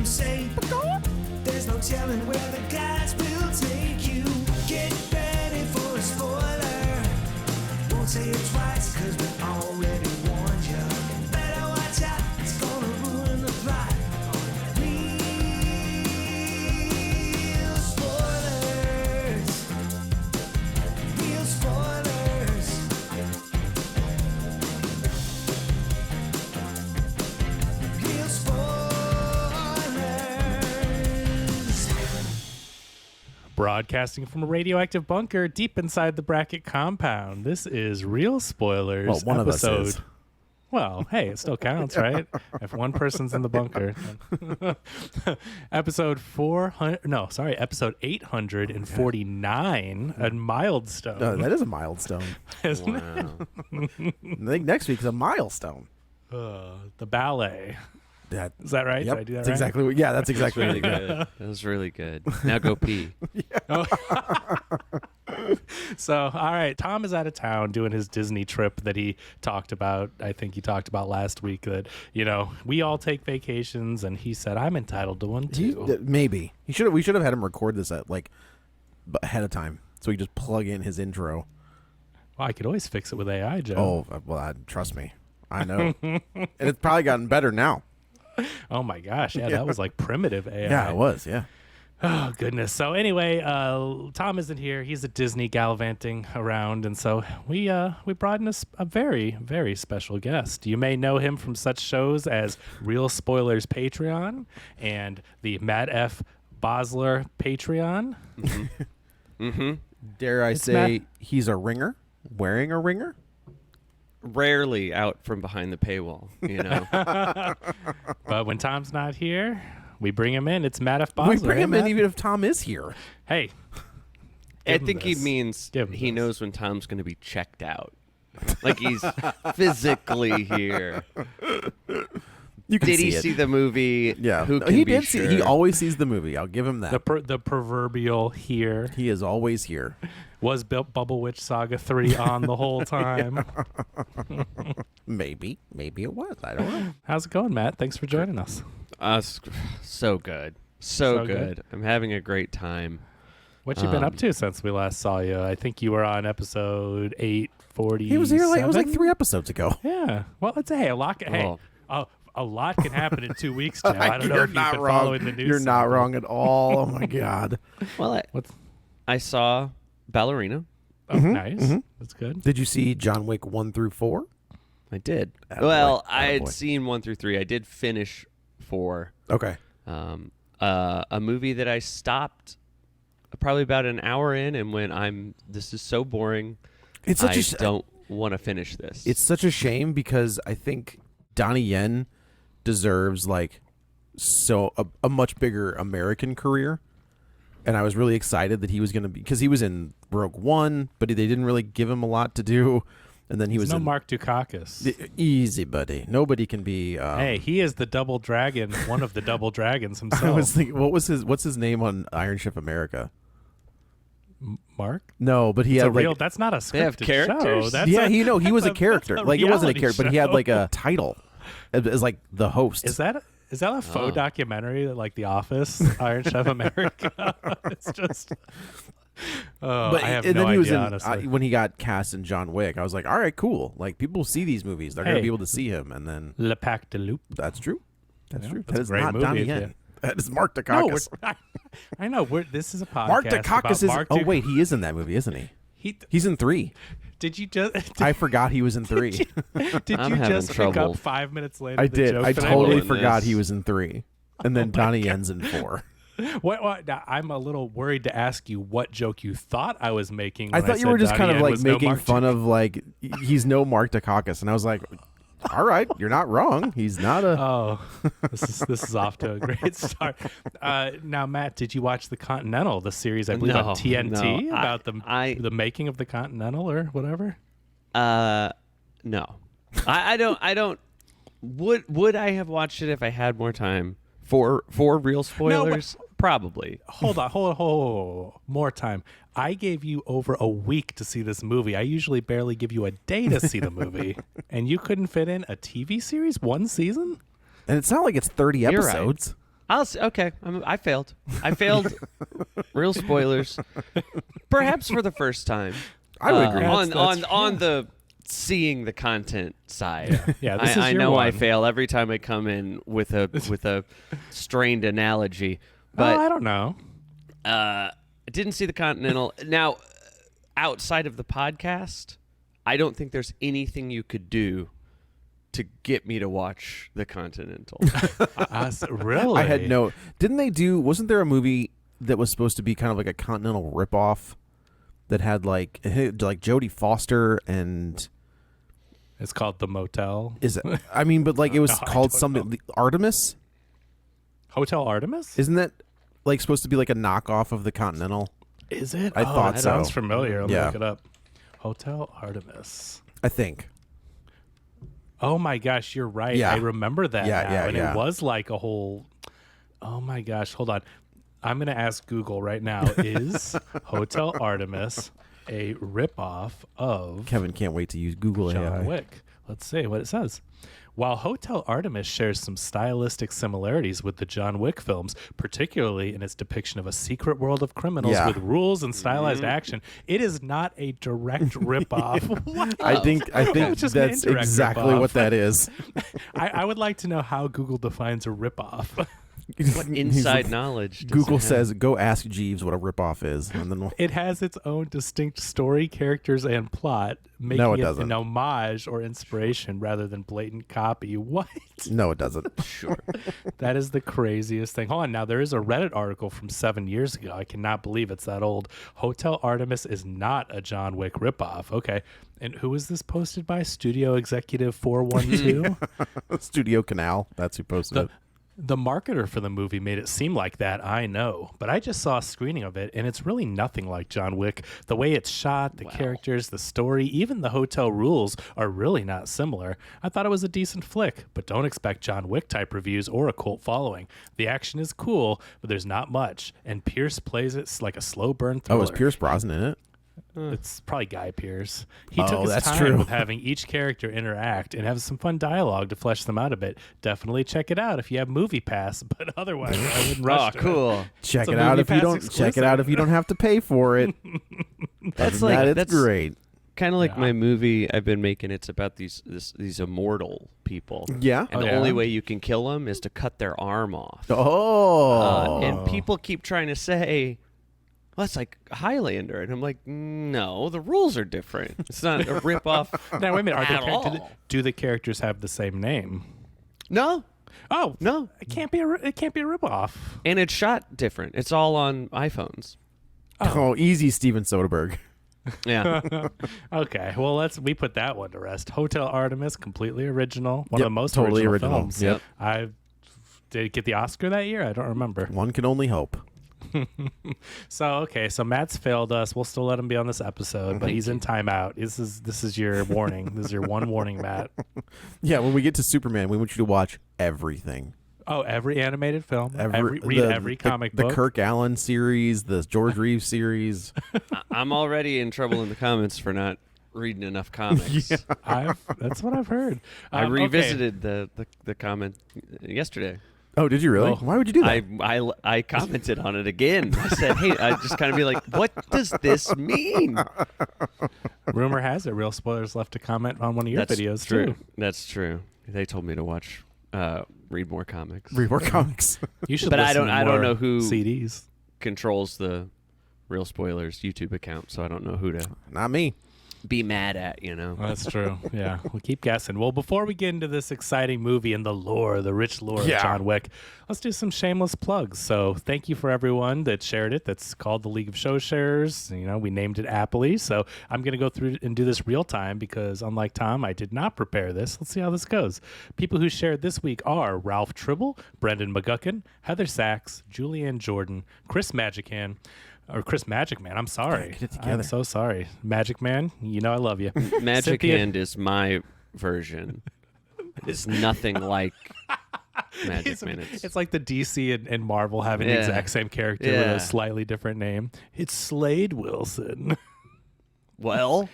them say, there's no telling where the guys will take you. Get ready for a spoiler. Won't say it twice, cause we already warned you. Better watch out, it's gonna ruin the plot. Real spoilers. Real spoilers. Real spoilers. Broadcasting from a radioactive bunker deep inside the Bracket compound. This is Real Spoilers. Well, one episode. of us is. Well, hey, it still counts, right? If one person's in the bunker. Episode 849, a milestone. No, that is a milestone. Isn't Wow. I think next week's a milestone. The ballet. That, Is that right? yep, Did I do that that's right? exactly what. Yeah, that's exactly Really right. good. That was really good. Now go pee. So, all right, Tom is out of town doing his Disney trip that he talked about. I think he talked about last week that, we all take vacations, and he said, I'm entitled to one too. Maybe we should have had him record this at ahead of time, so we just plug in his intro. Well, I could always fix it with AI, Joe. Oh well, trust me, I know, and it's probably gotten better now. Oh my gosh, yeah, that was like primitive AI. Yeah, it was. Yeah. Oh, goodness. So anyway, Tom isn't here. He's at Disney gallivanting around, and so we brought in a very, very special guest. You may know him from such shows as Real Spoilers Patreon and the Matt F. Basler Patreon. Mm-hmm. Dare I say he's a ringer, wearing a ringer? Rarely out from behind the paywall, But when Tom's not here, we bring him in. It's Matt F. Basler. We bring Hey, him in Matt. even if Tom is here. Hey. I Give him think he this. means Give him he this. knows when Tom's going to be checked out. Like he's physically here. You can Did see he it. see the movie? Yeah, Who No, can he be did sure? see. He always sees the movie. I'll give him that. The proverbial here. He is always here. Was Bubble Witch Saga 3 on the whole time? Maybe it was. I don't know. How's it going, Matt? Thanks for joining us. So good. So good. good. I'm having a great time. What you been up to since we last saw you? I think you were on episode 840. He was here it was like 3 episodes ago. Yeah. Well, let's say a lot. Well- A lot can happen in 2 weeks, Joe. I don't know You're if you've not been wrong. following the news. You're not cycle. wrong at all. Oh my god. Well, I saw Ballerina. Oh, nice. That's good. Did you see John Wick 1 through 4? I did. Attaboy. Well, I had Attaboy. seen 1 through 3. I did finish 4. Okay. A movie that I stopped probably about an hour in and went, this is so boring. It's I don't want to finish this. It's such a shame because I think Donnie Yen deserves a much bigger American career. And I was really excited that he was going to be, because he was in Rogue One, but they didn't really give him a lot to do. And then he was no in Mark Dukakis. Easy, buddy. Nobody can be. Hey, he is the double dragon, one of the double dragons himself. I was thinking, what's his name on Iron Chef America? Mark? No, but he It's had a real. That's not a scripted They have characters? show. That's yeah, he he was a character. a Like it wasn't a reality character, but he had show. like a title as like the host. Is that a faux documentary like The Office, Iron Chef America? It's just. I have and no then he was idea, in honestly. when he got cast in John Wick. I was like, all right, cool. Like people see these movies, they're gonna Hey. be able to see him, and then Le Pac de Loup. that's true. That's true. that's That a is great not movie Donnie if Yen. you- That is Mark No, Dukakis. I know. This is a podcast. Mark about Dukakis is. Mark Oh wait, he is in that movie, isn't he? He's in 3. Did you just? I forgot he was in 3. Did I'm you having just pick trouble. up 5 minutes later? I the did. joke I that totally in forgot this. he was in 3, and then Donnie Yen's in 4. What? Now, I'm a little worried to ask you what joke you thought I was making. I when thought you said were just Donnie kind of Yen like was no making Mark fun of like he's no Mark Dukakis, and I was like, all right, you're not wrong. He's not a. Oh, this is off to a great start. Now, Matt, did you watch the Continental, the series I believe No, on TNT no. about the the making of the Continental or whatever? No. I don't. Would I have watched it if I had more time? For real spoilers, probably. Hold on. More time. I gave you over a week to see this movie. I usually barely give you a day to see the movie, and you couldn't fit in a TV series, 1 season? And it's not like it's 30 You're right. episodes. Okay, I failed. I failed. Real spoilers. Perhaps for the first time. I would agree. On the seeing the content side. Yeah, this is I your know I one. fail every time I come in with a strained analogy. Oh, But I don't know. I didn't see the Continental. Now, outside of the podcast, I don't think there's anything you could do to get me to watch the Continental. Really? I had no. Didn't they do? Wasn't there a movie that was supposed to be kind of like a Continental ripoff that had like Jodie Foster and It's called The Motel. is it? I mean, but like it was No, I called don't something know. Artemis. Hotel Artemis? Isn't that like supposed to be like a knockoff of the Continental? Is it? I thought that so. sounds familiar. Let me Yeah. look it up. Hotel Artemis. I think. Oh my gosh, you're right. Yeah. I remember that Yeah, now. yeah, and yeah. it was like a whole. Oh my gosh, hold on. I'm going to ask Google right now. Is Hotel Artemis a ripoff of Kevin can't wait to use Google John AI. Wick? Let's see what it says. While Hotel Artemis shares some stylistic similarities with the John Wick films, particularly in its depiction of a secret world of criminals Yeah. with rules and stylized action, it is not a direct ripoff. What? I think It's just an that's indirect exactly ripoff. what that is. I would like to know how Google defines a ripoff. What inside knowledge? does Google it have? says, "Go ask Jeeves what a ripoff is," and then we'll, It has its own distinct story, characters, and plot, making No, it it doesn't. an homage or inspiration rather than blatant copy. What? no, it doesn't. Sure. That is the craziest thing. Hold on, now there is a Reddit article from 7 years ago. I cannot believe it's that old. Hotel Artemis is not a John Wick ripoff. Okay. And who is this posted by? Studio Executive 412? Studio Canal. That's who posted it. The marketer for the movie made it seem like that, I know. But I just saw a screening of it, and it's really nothing like John Wick. The way it's shot, the characters, the story, even the hotel rules are really not similar. I thought it was a decent flick, but don't expect John Wick-type reviews or a cult following. The action is cool, but there's not much, and Pierce plays it like a slow-burn thriller. Oh, is Pierce Brosnan in it? It's probably Guy Pearce. He took Oh, his that's time true. with having each character interact and have some fun dialogue to flesh them out a bit. Definitely check it out if you have Movie Pass, but otherwise I wouldn't rush Oh, to it. cool. Check It's a it out Movie if you Pass don't. Check it out if you don't have to pay for it. That's Other than like that, that's it's great. kind of like Yeah. my movie I've been making. It's about these immortal people. Yeah. And Oh, the yeah? only way you can kill them is to cut their arm off. Oh. And people keep trying to say, well, that's like Highlander. And I'm like, no, the rules are different. It's not a ripoff. Now, wait a minute. at all. Do the characters have the same name? No, Oh, no. it can't be a ripoff. And it's shot different. It's all on iPhones. Oh, easy, Steven Soderbergh. Yeah. Okay, well we put that one to rest. Hotel Artemis, completely original. One Yep, of the most totally original original. films. Yep. I did it get the Oscar that year. I don't remember. One can only hope. So Matt's failed us. We'll still let him be on this episode, but he's in timeout. This is your warning. This is your one warning, Matt. Yeah, when we get to Superman, we want you to watch everything. Oh, every animated film, read every comic the book. Kirk Allen series, the George Reeves series. I'm already in trouble in the comments for not reading enough comics. That's what I've heard. I Okay. revisited the comment yesterday. Oh, did you really? Well, Why would you do that? I commented on it again. I said, hey, I just kind of be like, what does this mean? Rumor has it, Real Spoilers left a comment on one of your That's videos true. too. That's true. They told me to watch, read more comics. Read more comics. You should. But I listen don't- to I don't more know who- CDs. Controls the Real Spoilers YouTube account, so I don't know who to Not me. be mad at, you know. That's true. Yeah, we'll keep guessing. Well, before we get into this exciting movie and the rich lore Yeah. of John Wick, let's do some shameless plugs. So thank you for everyone that shared it. That's called the League of Show Sharers. You know, we named it aptly. So I'm going to go through and do this real time because unlike Tom, I did not prepare this. Let's see how this goes. People who shared this week are Ralph Tribble, Brendan McGuckin, Heather Sachs, Julianne Jordan, Chris Magic Man, I'm sorry. Get it I'm together. so sorry. Magic Man, you know I love you. Magic Cynthia- Hand is my version. It's nothing like Magic Man. It's like the DC and Marvel having the Yeah. exact same character with Yeah. a slightly different name. It's Slade Wilson. Well,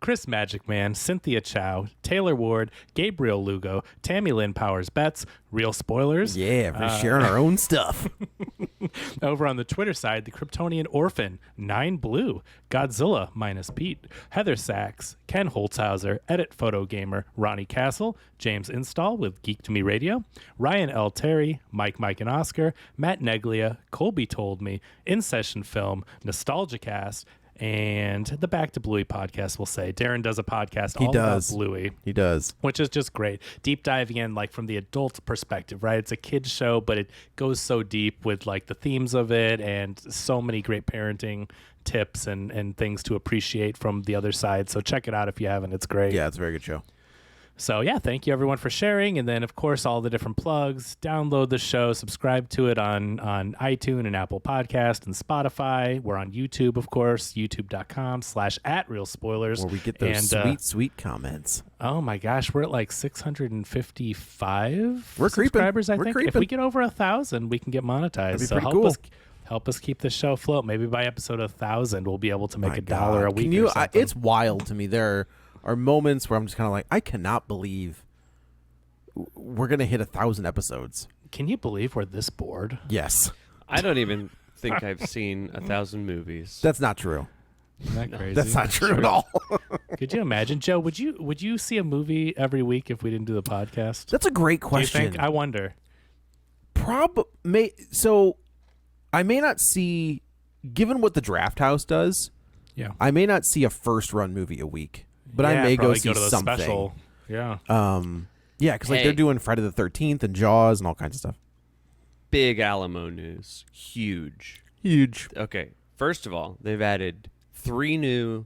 Chris Magic Man, Cynthia Chow, Taylor Ward, Gabriel Lugo, Tammy Lynn Powers Betts, Real Spoilers. Yeah, for sharing our own stuff. Over on the Twitter side, the Kryptonian Orphan, 9 Blue, Godzilla minus Pete, Heather Sachs, Ken Holtzhauser, Edit Photo Gamer, Ronnie Castle, James Install with Geek to Me Radio, Ryan L. Terry, Mike and Oscar, Matt Neglia, Colby Told Me, In Session Film, Nostalgia Cast, and the Back to Bluey podcast will say. Darren does a podcast about Bluey. He does. Which is just great. Deep diving in like from the adult perspective, right? It's a kid's show, but it goes so deep with like the themes of it and so many great parenting tips and things to appreciate from the other side. So check it out if you haven't. It's great. Yeah, it's a very good show. So yeah, thank you everyone for sharing. And then of course, all the different plugs, download the show, subscribe to it on iTunes and Apple Podcast and Spotify. We're on YouTube, of course, youtube.com/@RealSpoilers. Where we get those sweet comments. Oh my gosh, we're at like 655 We're creeping. subscribers, I We're think. creeping. If we get over 1,000, we can get monetized. That'd be So pretty cool. help us keep the show afloat. Maybe by episode 1,000, we'll be able to make My $1 God. a week. Can you? or something. It's wild to me. There are moments where I'm just kind of like, I cannot believe we're gonna hit 1,000 episodes. Can you believe we're this bored? Yes, I don't even think I've seen 1,000 movies. that's not true. Isn't that crazy? That's not true at all. Could you imagine, Joe? Would you see a movie every week if we didn't do the podcast? That's a great Do you question. think? I wonder. So I may not see, given what the Drafthouse does, Yeah. I may not see a first run movie a week, but I may go probably see to the something. special. Yeah. Yeah, because like Hey. they're doing Friday the 13th and Jaws and all kinds of stuff. Big Alamo news. Huge. Huge. Okay, first of all, they've added 3 new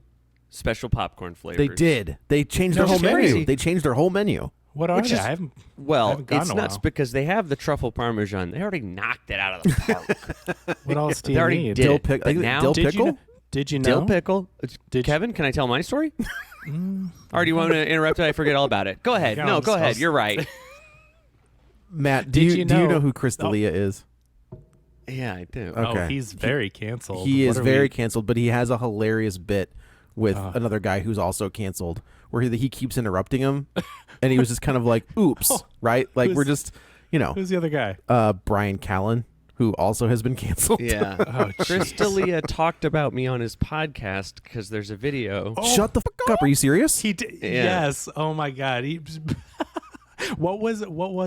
special popcorn flavors. They did. They changed No, their whole crazy. menu. They changed their whole menu. What are Which they? is- I haven't. I Well, haven't gone it's in a nuts while. because they have the truffle parmesan. They already knocked it out of the park. What else do They you already need? did Dill it. pick- But like now, dill Did pickle? you? Did you know? dill pickle. Did Kevin, can I tell my story? Or do you want to interrupt and I forget all about it? Go ahead. Yeah, No, I'll go just- ahead. You're right. Matt, Did you do you know- know who Chris D'Elia is? Yeah, I do. Oh, Okay. he's very canceled. He What is are very we- canceled, but he has a hilarious bit with another guy who's also canceled, where he keeps interrupting him, and he was just kind of like, "Oops," right? Like we're Who's- just, you know, Who's the other guy? Brian Callen, who also has been canceled. Yeah. Oh, Chris D'Elia talked about me on his podcast because there's a video. Shut the fuck up! Are you serious? He did. Yeah. Yes. Oh my God. He. What was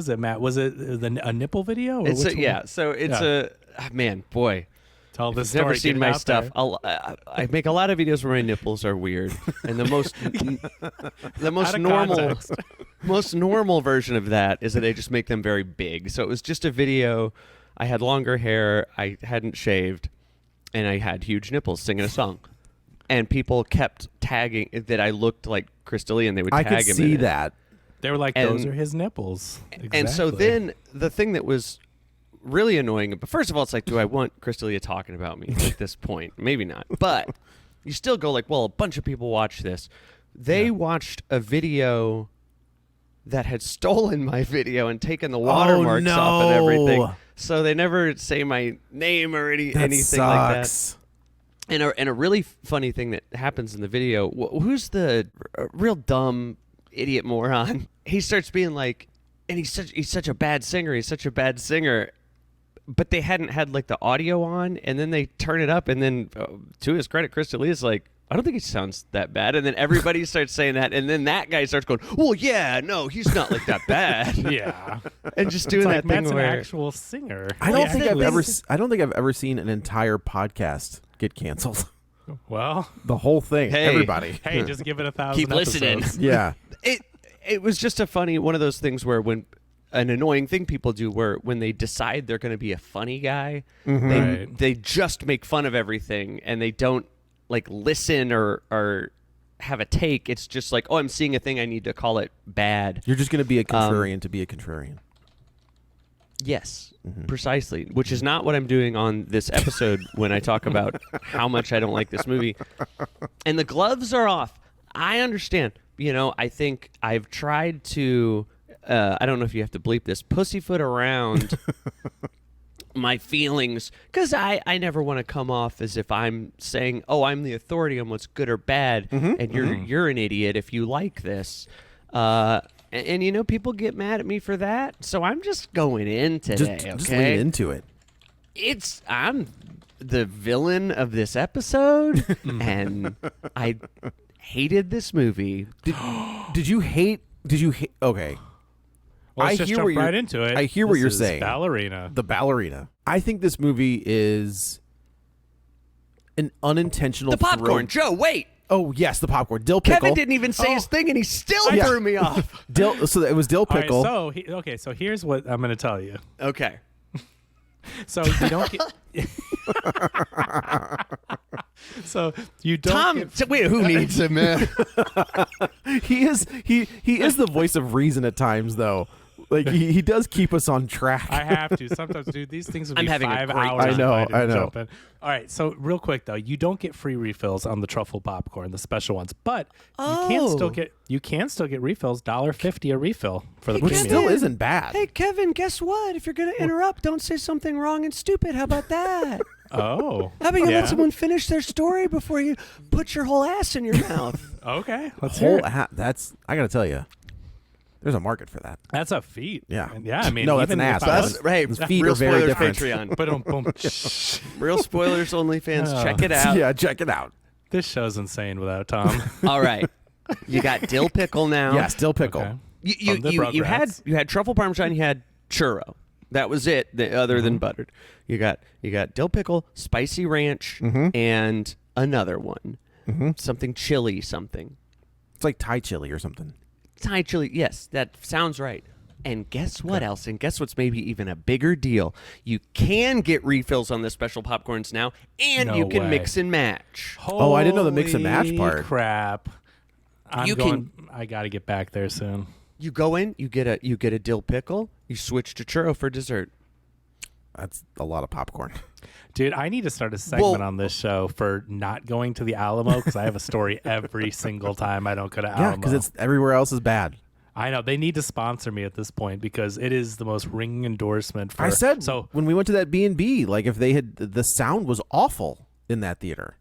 it, Matt? Was it a nipple video? Or It's which one? yeah. So it's man, boy. Tell the If story. you've never seen Get it my out stuff. there. I make a lot of videos where my nipples are weird, and the most Out of normal context. most normal version of that is that I just make them very big. So it was just a video. I had longer hair. I hadn't shaved, and I had huge nipples singing a song. And people kept tagging that I looked like Chris D'Elia, and they would I tag could him see in it. that. They were like, those And- are his nipples. And so Exactly. then the thing that was really annoying, but first of all, it's like, do I want Chris D'Elia talking about me at this point? Maybe not. But you still go like, well, a bunch of people watch this. They watched a video that had stolen my video and taken the watermarks off and everything. So they never say my name or anything like that. Sucks. And a really funny thing that happens in the video, who's the real dumb idiot moron? He starts being like, and he's such a bad singer. He's such a bad singer. But they hadn't had like the audio on, and then they turn it up, and then to his credit, Chris D'Elia's like, I don't think he sounds that bad. And then everybody starts saying that, and then that guy starts going, well, yeah, no, he's not like that bad. Yeah. And just doing It's that like thing Matt's where an actual singer. I don't Yeah. think I don't think I've ever seen an entire podcast get canceled. Well, The whole thing. Hey. Everybody. hey, just give it 1,000 Keep listening. episodes. Yeah. it was just a funny one of those things where when an annoying thing people do where when they decide they're going to be a funny guy, Right. they just make fun of everything and they don't like listen or have a take. It's just like, oh, I'm seeing a thing, I need to call it bad. You're just going to be a contrarian to be a contrarian. Yes, precisely, which is not what I'm doing on this episode when I talk about how much I don't like this movie. And the gloves are off. I understand. You know, I think I've tried to, I don't know if you have to bleep this, pussyfoot around my feelings, because I never want to come off as if I'm saying, oh, I'm the authority on what's good or bad, and you're an idiot if you like this. And you know, people get mad at me for that, so I'm just going in today. Just lean into it. I'm the villain of this episode, and I hated this movie. Did you hate? Okay. Well, let's just jump right into it. I hear what This you're is saying. Ballerina. The Ballerina. I think this movie is an unintentional The popcorn, Joe. Wait, Oh, yes, the popcorn. Dill Pickle. Kevin didn't even say his thing, and he still threw me off. Dill. So it was Dill All right, Pickle. so here's what I'm going to tell you. Okay. So you don't get. So you don't. Tom, wait, who needs him, man? He is the voice of reason at times, though. Like he does keep us on track. I have to sometimes, dude. These things would be I'm having a 5 great hours. time. I if didn't know. jump in. All right, so real quick though, you don't get free refills on the truffle popcorn, the special ones, but you can still get refills. $1.50 a refill for the Which premium. still isn't bad. Hey, Kevin, guess what? If you're going to interrupt, don't say something wrong and stupid. How about that? Oh, How about you yeah. let someone finish their story before you put your whole ass in your mouth? Okay, let's hear it. That's I gotta tell you, there's a market for that. That's a feat. Yeah. And yeah. I mean, No, that's even an if ass. I That's- was- Hey, The feet real are very spoilers, different. Patreon. Boom. Real spoilers, OnlyFans. Check it out. Yeah, check it out. This show's insane without Tom. All right. You got Dill Pickle now. Yes, Dill Pickle. Okay. You From the you had Rugrats. truffle parmesan, you had churro. That was it, other than buttered. You got Dill Pickle, spicy ranch, and another one. Something chili something. It's like Thai chili or something. Thai chili. Yes, that sounds right. And guess what else? And guess what's maybe even a bigger deal? You can get refills on the special popcorns now, and No you can way. mix and match. Oh, I didn't know the mix and match Holy part. Crap. You I got to get back there soon. You go in, you get a dill pickle, you switch to churro for dessert. That's a lot of popcorn. Dude, I need to start a segment Well- on this show for not going to the Alamo because I have a story every single time I don't go to Alamo. Yeah, because it's everywhere else is bad. I know. They need to sponsor me at this point because it is the most ringing endorsement for... I said So, when we went to that B&B, like if they had the sound was awful in that theater.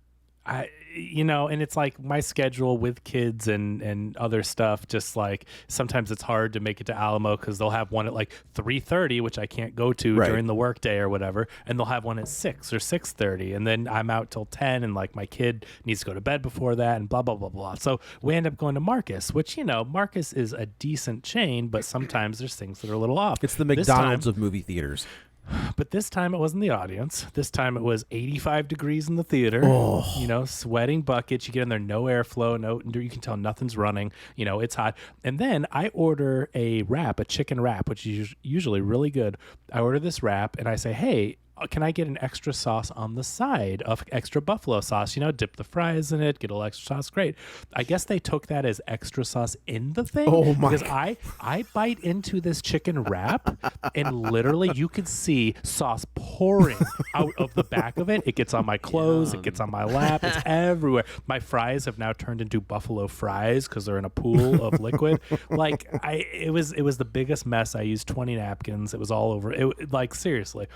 and it's like my schedule with kids and other stuff, just like sometimes it's hard to make it to Alamo because they'll have one at like 3:30, which I can't go to Right. during the workday or whatever, and they'll have one at 6 or 6:30, and then I'm out till 10, and like my kid needs to go to bed before that, and blah blah blah blah. So we end up going to Marcus, which Marcus is a decent chain, but sometimes there's things that are a little off. It's the This time- McDonald's of movie theaters. But this time it wasn't the audience. This time it was 85 degrees in the theater. Sweating buckets. You get in there, no airflow, you can tell nothing's running. It's hot. And then I order a chicken wrap, which is usually really good. I order this wrap and I say, hey, can I get an extra sauce on the side of extra buffalo sauce? Dip the fries in it, get a little extra sauce. Great. I guess they took that as extra sauce in the thing. Oh, my Because I bite into this chicken wrap and literally you could see sauce pouring out of the back of it. It gets on my clothes. It gets on my lap. It's everywhere. My fries have now turned into buffalo fries because they're in a pool of liquid. It was the biggest mess. I used 20 napkins. It was all over. Seriously.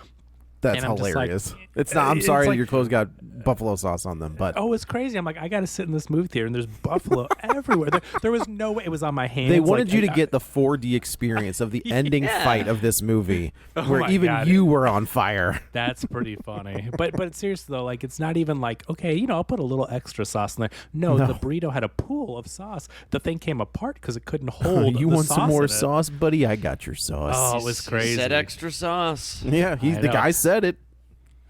That's And I'm just like, hilarious. It's not. I'm it's sorry like- your clothes got buffalo sauce on them, but Oh, it's crazy. I'm like, I got to sit in this movie theater and there's buffalo everywhere. There was no way. It was on my hands. they wanted like, you to I- get the 4D experience of the ending fight of this movie, where my even God. you were on fire. That's pretty funny. But seriously though, it's not even like, okay, I'll put a little extra sauce in there. No, the burrito had a pool of sauce. The thing came apart because it couldn't hold. You the want some sauce more in it. sauce, buddy? I got your sauce. Oh, it was crazy. Said extra sauce. Yeah, I the know. guy said it.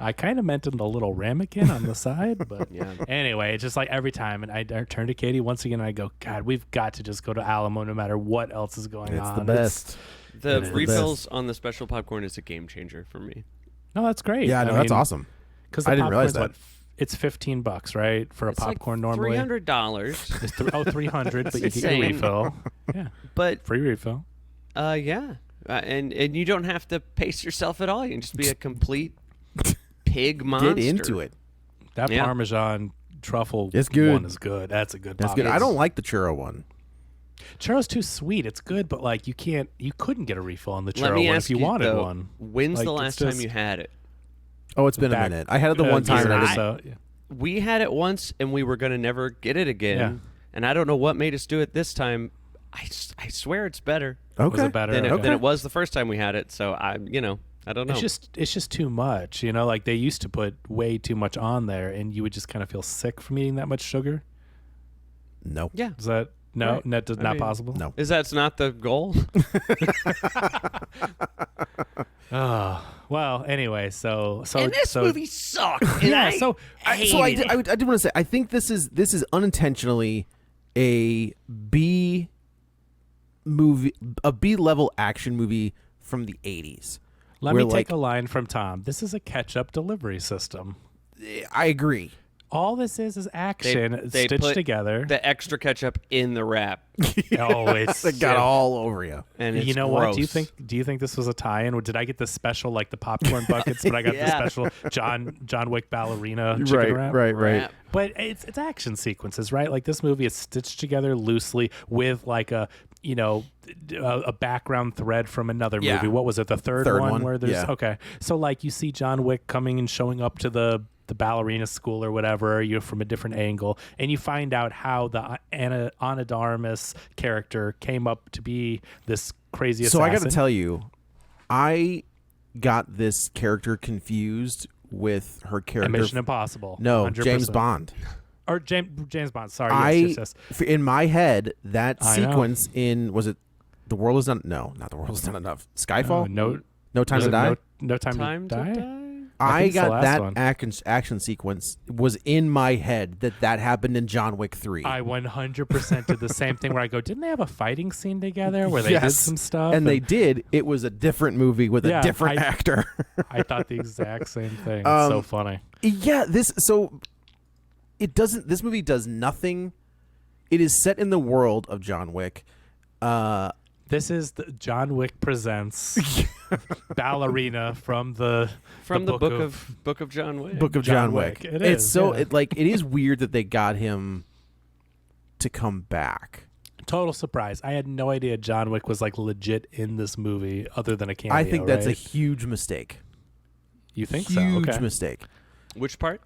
I kind of meant in the little ramekin on the side, but Yeah. Anyway, it's just like every time, and I turn to Katie once again, and I go, God, we've got to just go to Alamo no matter what else is going It's on. the best. The It's the refills on the special popcorn is a game changer for me. No, that's great. Yeah, no, that's awesome. Because I didn't realize that. It's $15, right, for a It's popcorn like normally. $300. It's $300, but you get your insane. refill. Yeah, But free refill. yeah, and you don't have to pace yourself at all. You can just be a complete pig monster. Get into it. That Yeah. Parmesan truffle It's good. one is good. That's a good. That's good. popcorn. I don't like the churro one. Churro's too sweet. It's good, but like you couldn't get a refill on the Let churro me one ask if you you, wanted though, one. When's Like, the it's last time just you had it? Oh, it's been a back- minute. I had it the one time, year and I or didn't. so. Yeah. We had it once, and we were going to never get it again. Yeah. And I don't know what made us do it this time. I swear it's better Okay. Was it better? than Okay. it was the first time we had it. So I don't know. It's just too much, like they used to put way too much on there and you would just kind of feel sick from eating that much sugar. No. Yeah. Is that no, Right. not I mean, possible? No. That's not the goal? Oh, well, anyway, so And this movie sucked. And yeah, I so I hated it. did want to say, I think this is unintentionally a B movie, a B level action movie from the 80s. let where, me like, take a line from Tom. This is a catch-up delivery system. I agree. All this is action They stitched put together. the extra ketchup in the wrap, Always. It got all over you. and it's You know what? gross. Do you think this was a tie-in? Or did I get the special, like the popcorn buckets, but I got the Yeah. special John Wick Ballerina chicken wrap? Wrap. But it's action sequences, right? Like this movie is stitched together loosely with like a background thread from another Yeah. movie. What was it? The third Third one one, where there's yeah. okay. So like you see John Wick coming and showing up to the ballerina school or whatever, you're from a different angle, and you find out how the Ana de Armas character came up to be this crazy assassin. So I got to tell you, I got this character confused with her And character. Mission Impossible. No, 100%. James Bond. Or James Bond. Sorry. Yes. In my head, that I know. sequence was it The World Is Not? No, not The World Is Not Enough. Skyfall? No Time was to it Die? No time, Time to to die. die? I think it's the got last that one. action sequence was in my head that happened in John Wick 3. I 100% did the same thing where I go, didn't they have a fighting scene together where they did Yes. some stuff? and they did. It was a different movie with Yeah, a different actor. I thought the exact same thing. It's so funny. Yeah, this movie does nothing. It is set in the world of John Wick. This is the John Wick presents Ballerina from the book of John Wick. Book of John John Wick. Wick. It It's is, so yeah. it is weird that they got him to come back. Total surprise. I had no idea John Wick was like legit in this movie other than a cameo. I think that's a right? huge mistake. You think Huge so? Okay. mistake. Which part?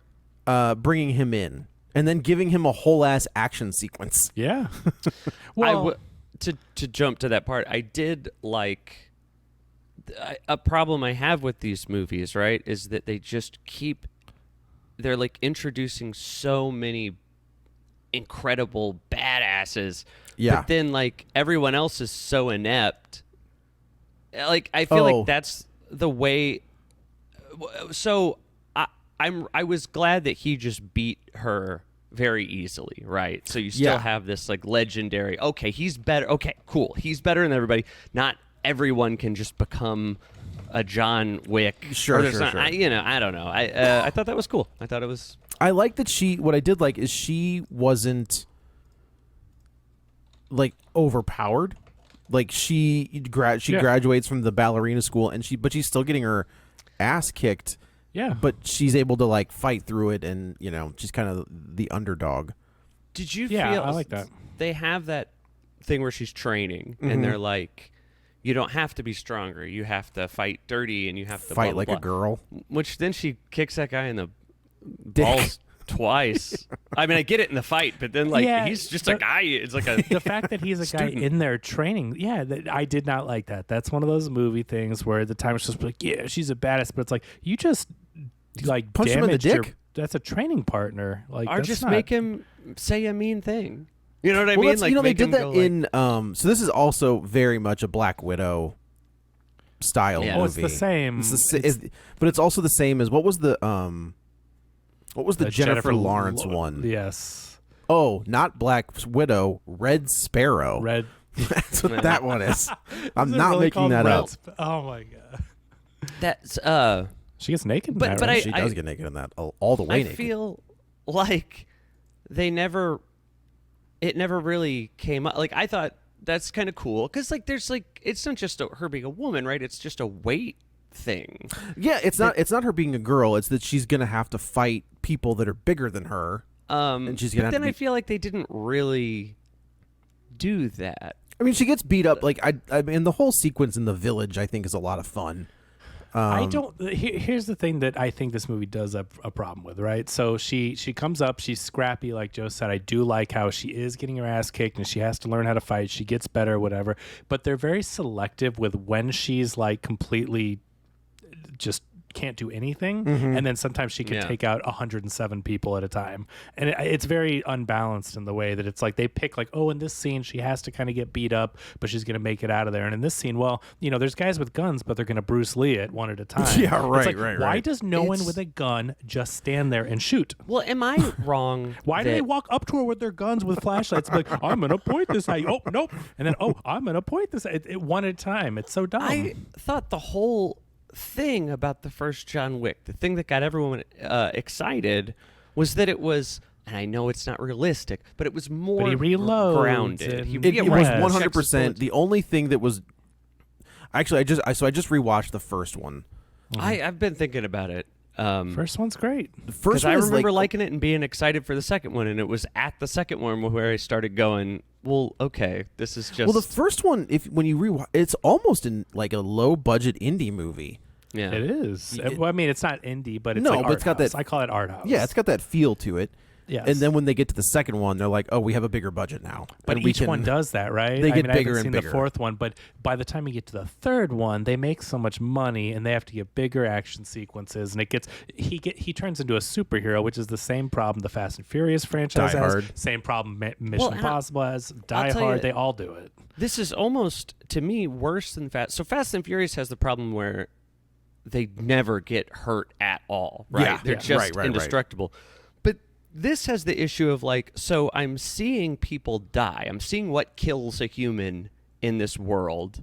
Bringing him in and then giving him a whole ass action sequence. Yeah. Well, To jump to that part, I did like a problem I have with these movies, right, is that they just they're like introducing so many incredible badasses. Yeah. But then like everyone else is so inept. Like I feel Oh. like that's the way. So I was glad that he just beat her very easily, right? So you still Yeah. have this like legendary, okay, he's better. Okay, cool. He's better than everybody. Not everyone can just become a John Wick. Sure, Or there's sure, not- sure. I don't know. I thought that was cool. I thought it was. I like that what I did like is she wasn't like overpowered. Like she graduates from the ballerina school but she's still getting her ass kicked. yeah. But she's able to like fight through it, and she's kind of the underdog. Did you Yeah, feel I like that. They have that thing where she's training, and they're like, you don't have to be stronger. You have to fight dirty, and you have to Fight blah, like blah, a girl. blah. Which then she kicks that guy in the balls twice. I mean, I get it in the fight, but then like Yeah, he's just a but- guy. It's like a The fact that he's a guy Student. in there training, I did not like that. That's one of those movie things where the time was just like, yeah, she's a badass, but it's like you just like punch him in the damaged your- dick? That's a training partner. Like, or that's just not- make him say a mean thing. You know what I Well, mean? that's, Like they make did him that go, like- in. So this is also very much a Black Widow style Yeah. movie. Oh, it's the same. It's but it's also the same as what was the Jennifer Lawrence one? Yes. Oh, not Black Widow, Red Sparrow. Red. That's what that one is. I'm Is it not really making called that Red up. Oh my god. That's She gets naked. in But- that, but right? She does get naked in that, all the way I naked. feel like they never. It never really came up. Like I thought that's kind of cool because like there's like it's not just her being a woman, right? It's just a weight thing. Yeah, it's not her being a girl. It's that she's gonna have to fight people that are bigger than her. And she's gonna But have then to I be- feel like they didn't really do that. I mean, she gets beat up. Like I mean, the whole sequence in the village, I think, is a lot of fun. I don't. Here's the thing that I think this movie does have a problem with, right? So she comes up, she's scrappy, like Joe said. I do like how she is getting her ass kicked, and she has to learn how to fight. She gets better, whatever. But they're very selective with when she's like completely just can't do anything, and then sometimes she can take out 107 people at a time, and it's very unbalanced in the way that it's like they pick like, oh, in this scene she has to kind of get beat up, but she's gonna make it out of there, and in this scene, well, you know, there's guys with guns, but they're gonna Bruce Lee it one at a time. Yeah, right, it's like, right. Why does no one with a gun just stand there and shoot? Well, am I wrong? Why do they walk up to her with their guns with flashlights and be like, I'm gonna point this at you, oh nope, and then I'm gonna point this at one at a time? It's so dumb. I thought the whole thing about the first John Wick, the thing that got everyone excited, was that it was, and I know it's not realistic, but it was more But he reloads grounded. and- It was Yes. 100%. The only thing that was actually, I just rewatched the first one. I've been thinking about it. First one's great. The first Because one I is remember like, liking it and being excited for the second one, and it was at the second one where I started going, well, okay, this is just... well, the first one, when you rewatch, it's almost in like a low budget indie movie. yeah. It is. Well, I mean, it's not indie, but it's No, like but art it's got house. that- I call it art house. Yeah, it's got that feel to it. Yes. And then when they get to the second one, they're like, "Oh, we have a bigger budget now." But and we each can, one does that, right? They I get mean, bigger I haven't and seen bigger. the fourth one, but by the time you get to the third one, they make so much money, and they have to get bigger action sequences, and he turns into a superhero, which is the same problem the Fast and Furious franchise Die has, Hard. same problem Mission Well, and Impossible has, Die tell you- Hard. They all do it. This is almost, to me, worse than Fast. So Fast and Furious has the problem where they never get hurt at all, right? Yeah, They're yeah. just Right. indestructible. But this has the issue of like, so I'm seeing people die. I'm seeing what kills a human in this world.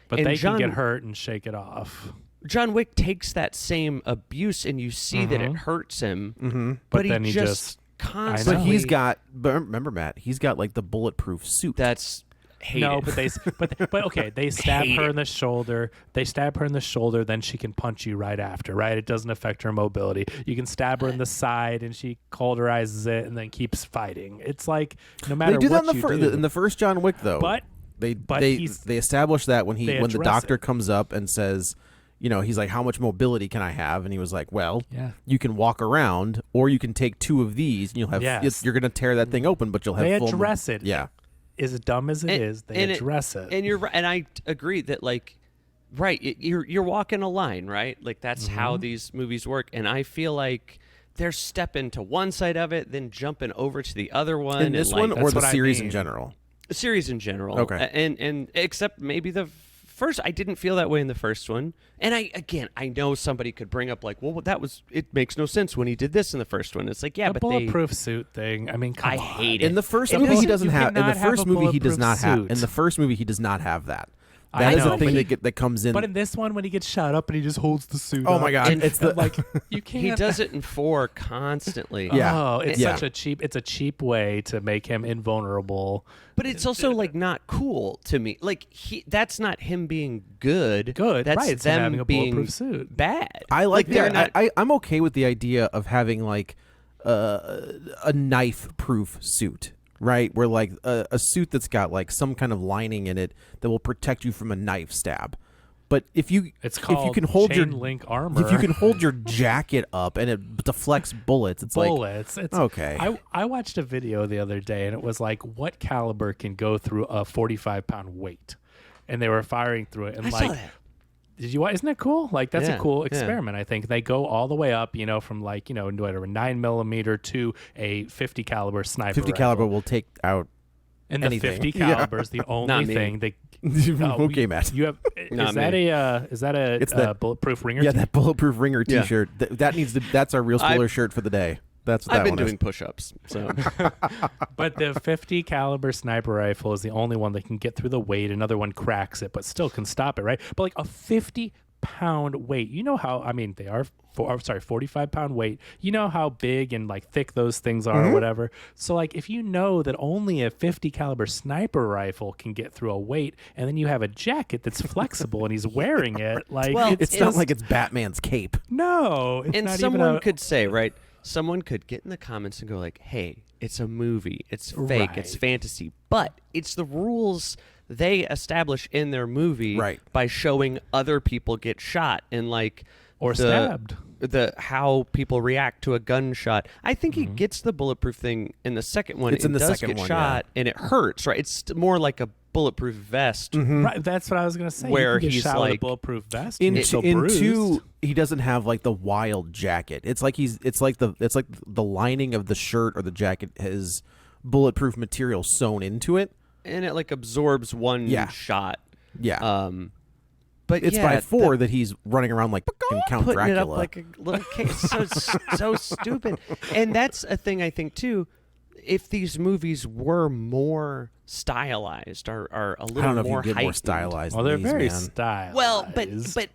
But And they John- can get hurt and shake it off. John Wick takes that same abuse, and you see that it hurts him. But But then he he just just- constantly. But he's got. But remember, Matt, he's got like the bulletproof suit. That's hate No, it. but okay, they stab Hate her it. in the shoulder. They stab her in the shoulder, then she can punch you right after, right? It doesn't affect her mobility. You can stab her in the side, and she cauterizes it, and then keeps fighting. It's like no matter they do that what in you do. in the first John Wick, though. But they he's- they establish that when they the address doctor it. comes up and says, you know, he's like, "How much mobility can I have?" And he was like, "Well, Yeah. you can walk around, or you can take 2 of these, and you'll have. Yes. You're going to tear that thing open, but you'll have They full address it. Yeah, as dumb as it is, they address it. And you're right, and I agree that like, right, you're walking a line, right? Like that's how Mm-hmm. these movies work, and I feel like they're stepping to one side of it, then jumping over to the other one. in this and, like, one or that's the what I series in mean. general. the series in general. Okay. And except maybe the first, I didn't feel that way in the first one. And I know somebody could bring up like, well, it makes no sense when he did this in the first one. It's like, yeah, the but bulletproof suit thing. I mean, come I on. hate it. In the first It movie, he doesn't- doesn't you have. In the cannot have first a movie, he does bulletproof not have. suit. In the first movie, he does not have that. I That is know, the thing but that comes in. But in this one, when he gets shot up and he just holds the suit. Oh up, my God, and it's the- like you can't. he does it in 4 constantly. Yeah. Oh, it's Yeah. such a cheap. It's a cheap way to make him invulnerable. But it's also like not cool to me. Like that's not him being good. Good, That's right, it's him them having a being bulletproof suit. bad. I like they're that. not. I'm okay with the idea of having like a knife-proof suit, right? Where like a suit that's got like some kind of lining in it that will protect you from a knife stab. But if you can hold your chain link armor. if you can hold your jacket up and it deflects bullets, it's bullets. like It's okay. I watched a video the other day, and it was like, what caliber can go through a 45-pound weight? And they were firing through it, and I like. saw that. Did you? Isn't that cool? Like that's Yeah, a cool yeah. experiment. I think they go all the way up, from like whatever 9mm to a 50 caliber sniper. 50 rifle. caliber will take out. and anything. the 50 Yeah. caliber is the Not only me. thing they. Okay, Matt. You have Not is that me. a It's that- bulletproof ringer? Yeah, that bulletproof ringer Yeah. T-shirt. That needs to. That's our real spoiler shirt for the day. That's what I've that been one doing is. push-ups, so But the 50 caliber sniper rifle is the only one that can get through the weight. Another one cracks it, but still can stop it, right? But like a 50-pound weight, they are 45-pound weight. You know how big and like thick those things are or whatever. So like if you know that only a 50 caliber sniper rifle can get through a weight, and then you have a jacket that's flexible and he's wearing it, like Well, It's not like it's Batman's cape. no, it's and not someone even a, could say, right, someone could get in the comments and go like, hey, it's a movie, it's fake, it's fantasy, but it's the rules they establish in their movie by showing other people get shot and like or stabbed. The how people react to a gunshot. I think he gets the bulletproof thing in the second one. It's in the second one, shot and it hurts, right? It's more like a bulletproof vest. Right, that's what I was gonna say. Where you can get he's shot with like a bulletproof vest. In, so in bruised. 2, he doesn't have like the wild jacket. It's like the lining of the shirt or the jacket has bulletproof material sewn into it, and it like absorbs one shot. Yeah. But it's by 4 that he's running around like Count putting Dracula. it up like a little case. so stupid. And that's a thing I think too. If these movies were more stylized or a little more I don't know if you get more heightened. stylized. Well, than they're these, very man. stylized. Well,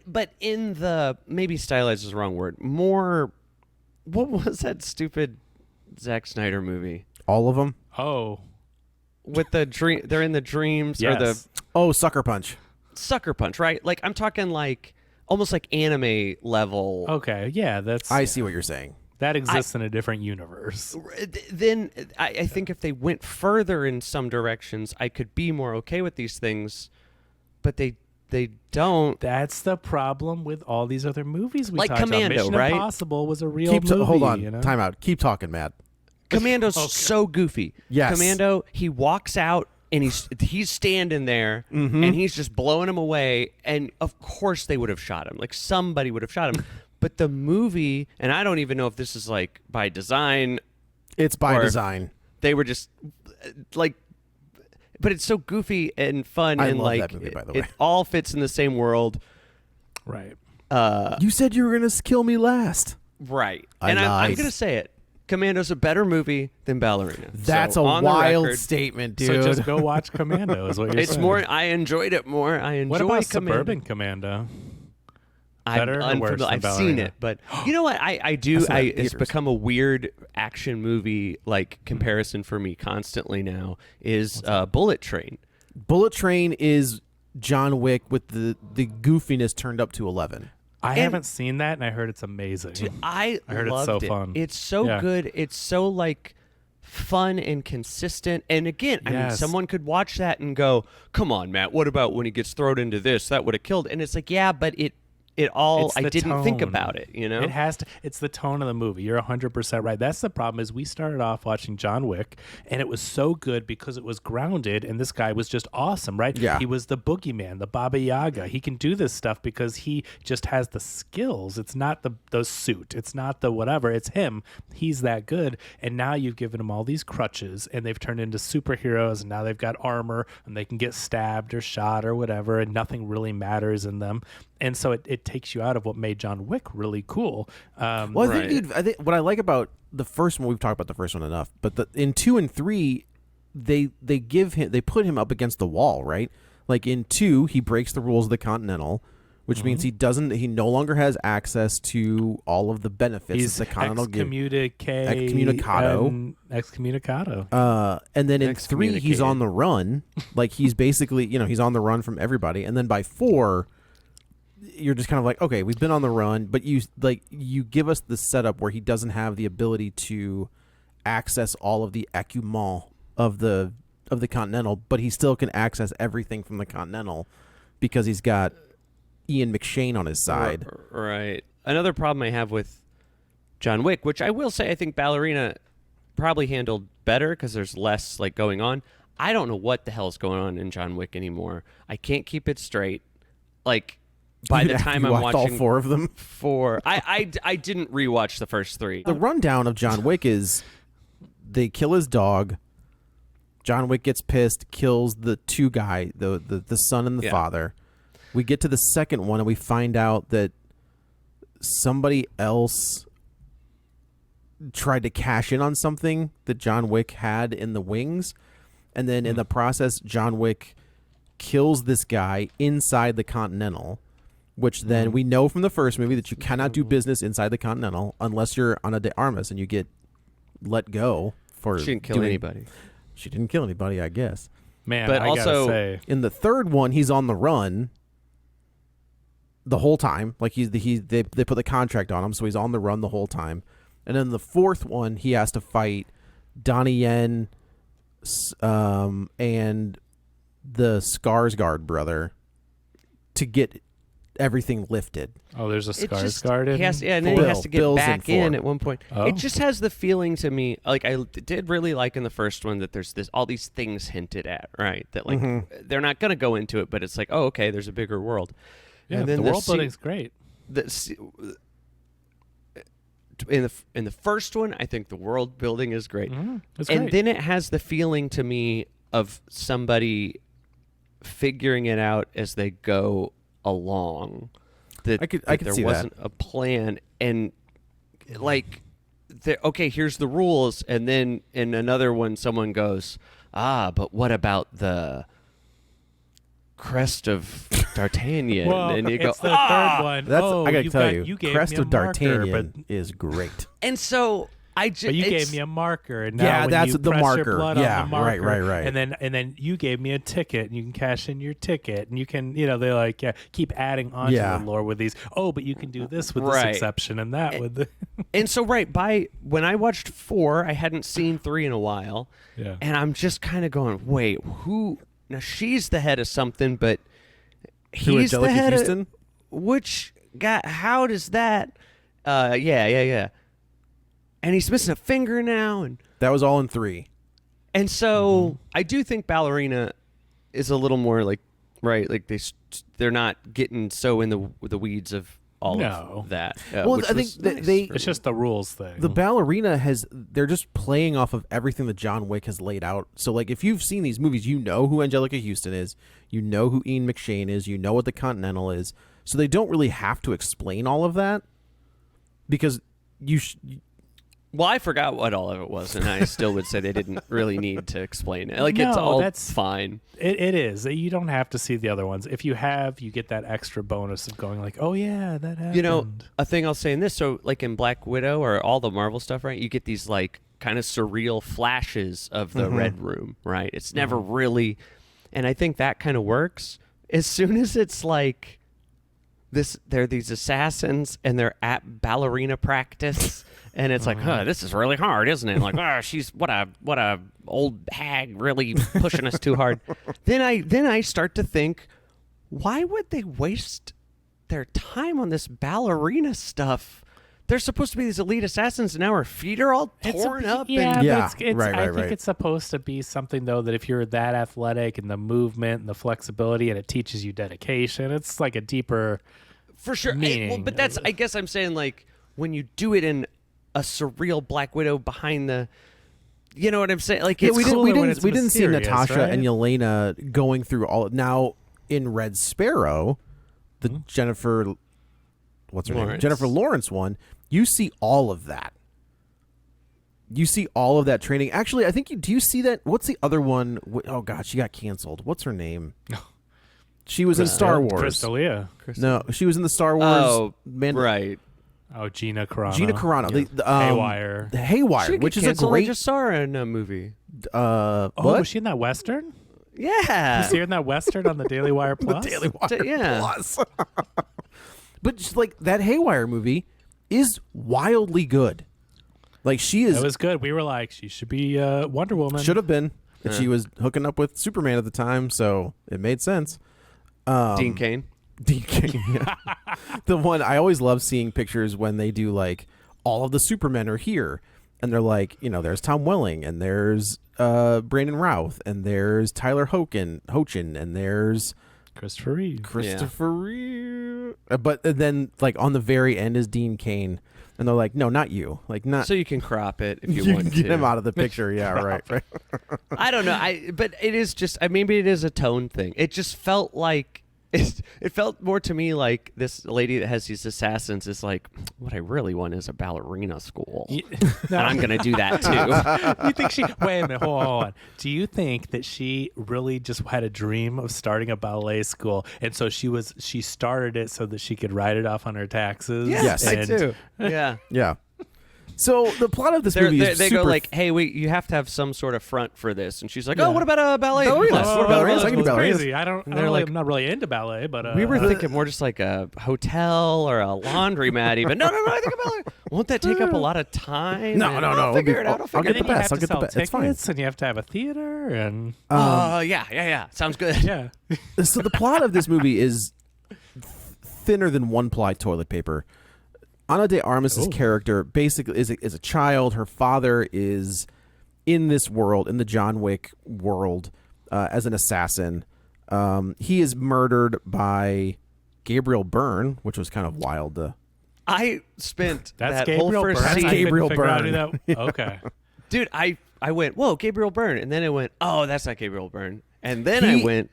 but in the maybe stylized is the wrong word. More. What was that stupid Zack Snyder movie All of them. Oh, with the dream? They're in the dreams or the Oh, Sucker Punch. Sucker Punch, right? Like I'm talking like almost like anime level. okay, yeah, that's I see what you're saying. that exists in a different universe. Then I think if they went further in some directions, I could be more okay with these things, but they don't. That's the problem with all these other movies we Like talked Commando, about. Mission right? Impossible was a real movie. Hold on. You know? Time out. Keep talking, Matt. Commando's so goofy. Yes. Commando, he walks out and he's standing there and he's just blowing him away, and of course they would have shot him. Like somebody would have shot him. But the movie, and I don't even know if this is like by design. It's by or design. They were just like, but it's so goofy and fun, I and love like that movie, by the it way. all fits in the same world. Right. You said you were gonna kill me last. Right. I And I'm lied. going to say it. Commando's a better movie than Ballerina. That's So, a on the wild record, statement, dude. So just go watch Commando. Is what you're It's saying. more. I enjoyed it more. I enjoy What about Commando. Suburban Commando? I'm Better or worse than I've seen Ballerina? it, but you know what? I do. That's not in It's theaters. become a weird action movie like comparison for me constantly now. Is Bullet Train? Bullet Train is John Wick with the goofiness turned up to 11. I haven't seen that, and I heard it's amazing. Dude, I heard loved it's so it. fun. It's so Yeah. good. It's so like fun and consistent. And again, I mean, Yes. someone could watch that and go, "Come on, Matt. What about when he gets thrown into this? That would have killed." And it's like, yeah, but it all. It's I the didn't think tone. about it. You know, It has to. It's the tone of the movie. You're 100% right. That's the problem. Is we started off watching John Wick, and it was so good because it was grounded, and this guy was just awesome, right? Yeah. He was the boogeyman, the Baba Yaga. He can do this stuff because he just has the skills. It's not the suit. It's not the whatever. It's him. He's that good. And now you've given him all these crutches, and they've turned into superheroes, and now they've got armor, and they can get stabbed or shot or whatever, and nothing really matters in them. And so it takes you out of what made John Wick really cool. Well, I think, dude, I think what I like about the first one, we've talked about the first one enough, but in 2 and 3, they put him up against the wall, right? Like in 2, he breaks the rules of the Continental, which means he no longer has access to all of the benefits He's that the Continental give. excommunicado. And then in 3, he's on the run. Like he's basically, he's on the run from everybody. And then by 4, you're just kind of like, okay, we've been on the run, but you give us the setup where he doesn't have the ability to access all of the acumen of the Continental, but he still can access everything from the Continental because he's got Ian McShane on his side. Right. Another problem I have with John Wick, which I will say I think Ballerina probably handled better because there's less like going on. I don't know what the hell is going on in John Wick anymore. I can't keep it straight. Like by Even the after time you I'm watched watching all 4 of them. I didn't rewatch the first 3. The rundown of John Wick is they kill his dog. John Wick gets pissed, kills the 2 guy, the son and the father. We get to the second one and we find out that somebody else tried to cash in on something that John Wick had in the wings. And then in the process, John Wick kills this guy inside the Continental, which then we know from the first movie that you cannot do business inside the Continental unless you're on a de armas and you get let go for She didn't kill anybody. She didn't kill anybody, I guess. Man, But I gotta also- say, In the third one, he's on the run the whole time. Like they put the contract on him, so he's on the run the whole time. And then the fourth one, he has to fight Donnie Yen and the Skarsgård brother to get everything lifted. Oh, there's a It just- Skarsgård in he has, and Four. then he has to get Bill's back in in four. at one point. Oh. It just has the feeling to me, like I did really like in the first one that there's all these things hinted at, right? That like they're not going to go into it, but it's like, oh, okay, there's a bigger world. Yeah, and then the world building's great. In the first one, I think the world building is great. It's And great. then it has the feeling to me of somebody figuring it out as they go along. That, I could that there see that. wasn't a plan, and like, okay, here's the rules, and then in another one, someone goes, but what about the crest of D'Artagnan? Well, and you go, it's the third one. That's oh, I gotta tell you you, gave Crest me a of marker, D'Artagnan is great. and so I just But you gave me a marker, and now Yeah, when that's you the press marker. Your blood Yeah, on the marker, right. And then you gave me a ticket, and you can cash in your ticket, and you can, they like keep adding on to the lore with these. Oh, but you can do this with this exception and that with the. And so when I watched 4, I hadn't seen 3 in a while, and I'm just kind of going, wait, who? Now she's the head of something, but he's the Angelica head Houston? of which guy? How does that? Yeah. And he's missing a finger now, and That was all in 3. And so I do think Ballerina is a little more like they're not getting so in the weeds of all of that. Well, which I think was that nice they- for It's me. just the rules thing. The Ballerina they're just playing off of everything that John Wick has laid out. So, like, if you've seen these movies, you know who Angelica Houston is, you know who Ian McShane is, you know what the Continental is. So they don't really have to explain all of that because Well, I forgot what all of it was, and I still would say they didn't really need to explain it. Like, it's No, all that's- fine. It is. You don't have to see the other ones. If you have, you get that extra bonus of going like, oh yeah, that happened. You know, a thing I'll say in this, so like in Black Widow or all the Marvel stuff, right? You get these like kind of surreal flashes of the Red Room, right? It's never really, and I think that kind of works. As soon as it's like they're these assassins and they're at ballerina practice. And it's like, this is really hard, isn't it? Like, she's what a old hag, really pushing us too hard. Then I start to think, why would they waste their time on this ballerina stuff? They're supposed to be these elite assassins, and now her feet are all torn up. Yeah, Yeah, but it's, right, I right. think it's supposed to be something though that if you're that athletic and the movement and the flexibility, and it teaches you dedication, it's like a deeper. For sure. Meaning. But that's, I guess I'm saying, like, when you do it in a surreal Black Widow behind the, you know what I'm saying? Like, Yeah, it's we cooler when when it's it's we didn't see mysterious, Natasha right? and Yelena going through all. Now in Red Sparrow, the Jennifer, what's her name? Lawrence. Jennifer Lawrence one. You see all of that. You see all of that training. Actually, I think do you see that? What's the other one? Oh God, she got canceled. What's her name? She was in Star Wars. Crystalia. No, she was in the Star Wars. Oh, right. Oh, Gina Carano. Gina Carano. The, Haywire. The Haywire, She which is a canceled. I great. just saw her in a movie. Oh, what? was she in that Western? Yeah. You see her in that Western on the Daily Wire Plus? Daily Wire Yeah. Plus. But just like that Haywire movie is wildly good. Like she is That was good. We were like, she should be Wonder Woman. should have been. And she was hooking up with Superman at the time, so it made sense. Dean Cain. Dean Cain. Yeah. The one I always love seeing pictures when they do like all of the Supermen are here, and they're like, there's Tom Welling, and there's Brandon Routh, and there's Tyler Hoechlin, and there's Christopher Reeve. Christopher Reeve. But then like on the very end is Dean Cain, and they're like, no, not you, like not. So you can crop it if you, you want can get to. him out of the picture. Yeah, right. I don't know. But it is just. Maybe it is a tone thing. It just felt like. It felt more to me like this lady that has these assassins is like, what I really want is a ballerina school. And I'm going to do that too. You think she? Wait a minute. Hold on. Do you think that she really just had a dream of starting a ballet school, and so she started it so that she could write it off on her taxes? Yes. I and do. Yeah. Yeah. So the plot of this movie is they super go like, hey, you have to have some sort of front for this, and she's like, Yeah. oh, what about a ballet? Ballerina. class? What about Ballerinas. I can do It's ballerinas. crazy. I'm not really into ballet, but We were thinking more just like a hotel or a laundromat even. No, I think a ballet. Won't that take up a lot of time? No, And no. I'll figure it out. I'll get the And then you best. have I'll to get the sell best. It's fine. tickets, and you have to have a theater, and Yeah. Sounds good. yeah. So the plot of this movie is thinner than one-ply toilet paper. Ana de Armas' character basically is a child. Her father is in this world, in the John Wick world, as an assassin. He is murdered by Gabriel Byrne, which was kind of wild. I spent That's that whole Gabriel first Byrne. That's scene. I couldn't Gabriel figure out Byrne. who that- Okay. Dude, I went, whoa, Gabriel Byrne, and then it went, oh, that's not Gabriel Byrne, and then He- I went,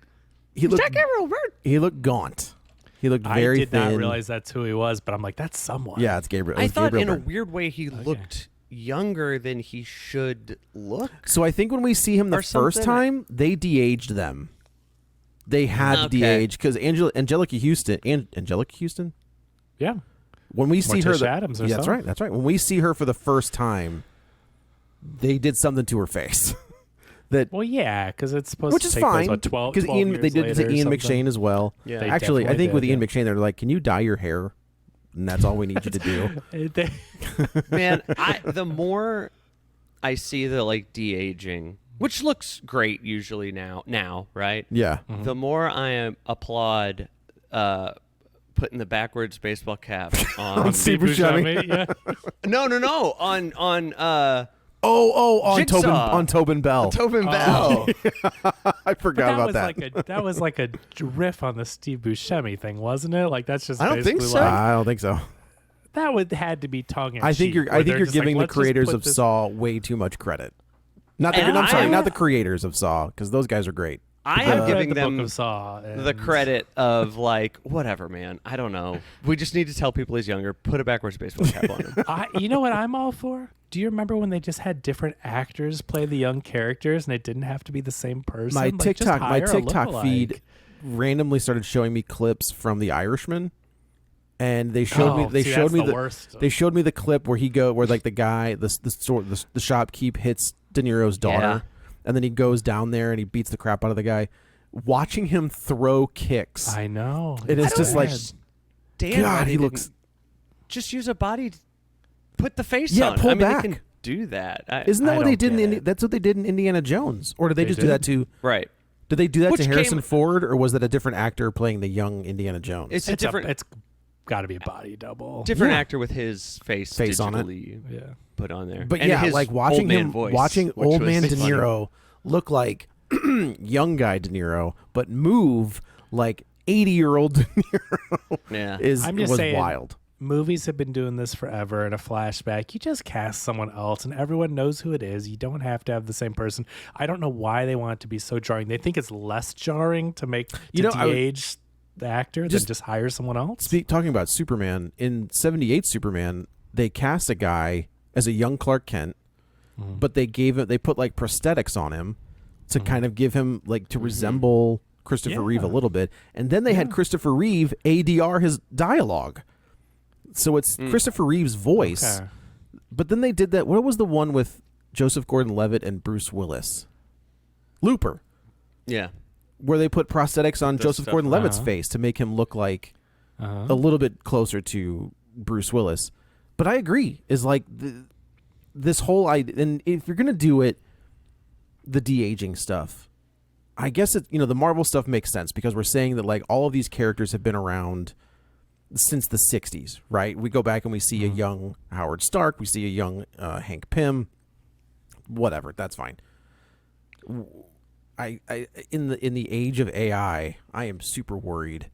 He is looked that Gabriel Byrne? he looked gaunt. He looked I very did thin. not realize that's who he was, but I'm like, that's someone. Yeah, it's Gabriel. I It's thought Gabriel in a Byrne. weird way he looked younger than he should look. So I think when we see him the Or first something. time, they de-aged them. They had to Okay. de-age because Angelica Houston. Yeah. When we see her, Morticia Addams yeah, that's herself. right. That's right. When we see her for the first time, they did something to her face. That Well, yeah, because it's supposed which to is take fine place, what, 12 because years they did it to later or Ian something? McShane as well. Yeah. They Actually, I definitely think with did, Ian yeah. McShane, they're like, "Can you dye your hair?" And that's all we need you to do. Man, the more I see the like de-aging, which looks great usually now, right? Yeah. The more I applaud putting the backwards baseball cap on. Steve Buscemi. yeah. No, on On Jigsaw. Tobin Bell. Tobin Bell. I forgot about that. That was like a riff on the Steve Buscemi thing, wasn't it? Like that's just I don't think basically so. like, I don't think so. that would had to be tongue in cheek. I think you're giving the "Let's just creators put of this-" Saw way too much credit. Not the, And I'm sorry, I- not the creators of Saw, because those guys are great. I I've am read giving the them Book of Saw, the and credit of like whatever, man. I don't know. We just need to tell people he's younger. Put a backwards baseball cap on him. You know what I'm all for? Do you remember when they just had different actors play the young characters and it didn't have to be the same person? My Like, just TikTok hire a TikTok feed lookalike. randomly started showing me clips from The Irishman, and they showed me Oh, they see, showed that's me the the worst. they showed me the clip where like the guy the shopkeep hits De Niro's daughter, Yeah. and then he goes down there and he beats the crap out of the guy. Watching him throw kicks, I know. it is It's just like bad. Dan God, Reddy he didn't looks. just use a body. Put the face Yeah, on. pull I mean, back. They can do that. Isn't that I what they don't did in get it. that's what they did in Indiana Jones, or did they They just do did? that to? Right. Did they do that Which to Harrison came- Ford, or was that a different actor playing the young Indiana Jones? It's a It's different It's got to be a body double. Yeah. actor with his face On it. digitally Yeah. put on there. But And yeah, his like watching old man him, voice, watching which old was man De funny. Niro look like young guy De Niro, but move like 80-year-old De Niro Yeah. I'm just was saying, wild. Movies have been doing this forever. In a flashback, you just cast someone else, and everyone knows who it is. You don't have to have the same person. I don't know why they want it to be so jarring. They think it's less jarring to make de-age the actor than just hire someone else. Talking about Superman, in 78 Superman, they cast a guy as a young Clark Kent, but they put like prosthetics on him to kind of give him like to resemble Christopher Reeve a little bit, and then they had Christopher Reeve ADR his dialogue. So it's Christopher Reeve's voice. Okay. But then they did that. What was the one with Joseph Gordon-Levitt and Bruce Willis? Looper, Yeah. where they put prosthetics on The Joseph stuff- Gordon-Levitt's face to make him look like a little bit closer to Bruce Willis. But I agree. Is like this whole idea, and if you're gonna do it, the de-aging stuff, I guess the Marvel stuff makes sense because we're saying that like all of these characters have been around since the 60s, right? We go back and we see a young Howard Stark, we see a young Hank Pym, whatever. That's fine. I in the age of AI, I am super worried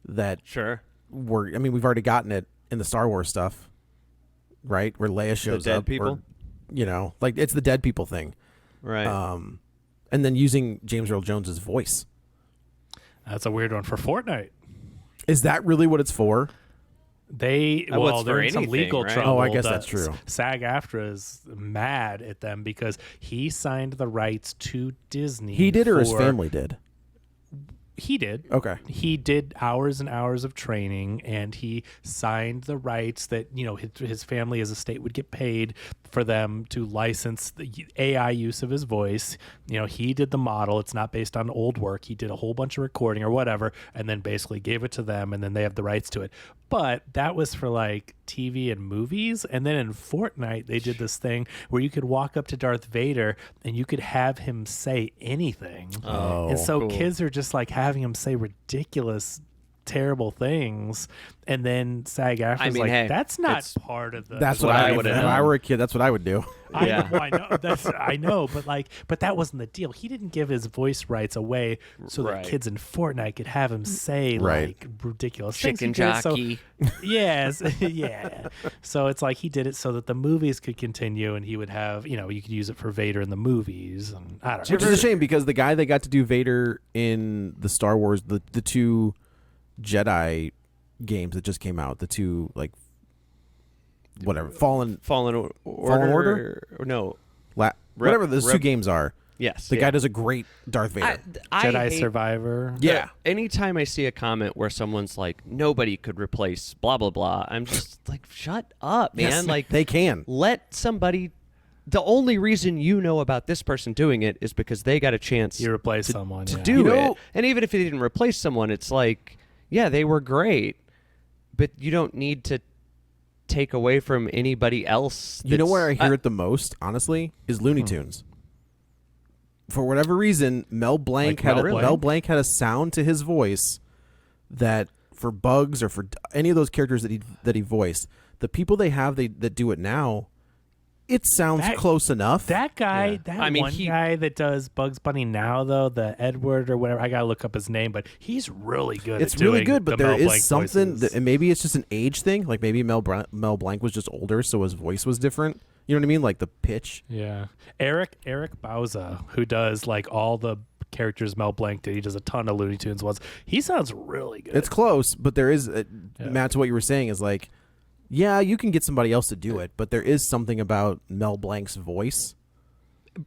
that Sure. we've already gotten it in the Star Wars stuff, right? Where Leia shows dead up, people? like it's the dead people thing, Right. and then using James Earl Jones's voice. That's a weird one for Fortnite. Is that really what it's for? They Well, it's they're for in some anything, legal right? trouble. Oh, I guess that's true. SAG-AFTRA is mad at them because he signed the rights to Disney. He did, or his for- family did? He did. Okay. He did hours and hours of training, and he signed the rights that, you know, his family as a state would get paid for them to license the AI use of his voice. You know, he did the model. It's not based on old work. He did a whole bunch of recording or whatever, and then basically gave it to them, and then they have the rights to it. But that was for like TV and movies. And then in Fortnite, they did this thing where you could walk up to Darth Vader and you could have him say anything. Oh, and so cool. kids are just like having him say ridiculous, terrible things. And then SAG-AFTRA's like, hey, that's not it's- part of the. That's what what I I would. would've If done. I were a kid, that's what I would do. Yeah. I know. I know, but that wasn't the deal. He didn't give his voice rights away so that Right. kids in Fortnite could have him say Right. like ridiculous Chicken things. He did, jockey. So, yes, yeah. So it's like he did it so that the movies could continue, and he would have, you know, you could use it for Vader in the movies, and I don't know. Which is a shame because the guy that got to do Vader in the Star Wars, the two Jedi games that just came out, the two like whatever Fallen Order? Or no. whatever those two games are. Yes. The yeah. guy does a great Darth Vader. Jedi hate- Survivor. Yeah. Anytime I see a comment where someone's like, nobody could replace blah, blah, blah, I'm just like, shut up, man. Yes, Like, they can. let somebody. The only reason you know about this person doing it is because they got a chance You replace someone. to yeah. do You know- it. And even if they didn't replace someone, it's like, yeah, they were great, but you don't need to take away from anybody else. You know that's- where I hear it the most, honestly, is Looney Tunes. For whatever reason, Mel Blanc Like had Mel Mel Blanc? Blanc had a sound to his voice that for Bugs or for any of those characters that he voiced, the people they have that do it now, it sounds That- close enough. That guy, Yeah. that I mean, one he- guy that does Bugs Bunny now, though, the Edward or whatever, I gotta look up his name, but he's really good. It's at really doing good, but the there Mel is Blanc something, voices. and maybe it's just an age thing. Like maybe Mel Blanc was just older, so his voice was different. You know what I mean? Like the pitch. Yeah, Eric Bauza, who does like all the characters Mel Blanc did. He does a ton of Looney Tunes ones. He sounds really good. It's close, but there is Matt. To what you were saying is like, yeah, you can get somebody else to do it, but there is something about Mel Blanc's voice.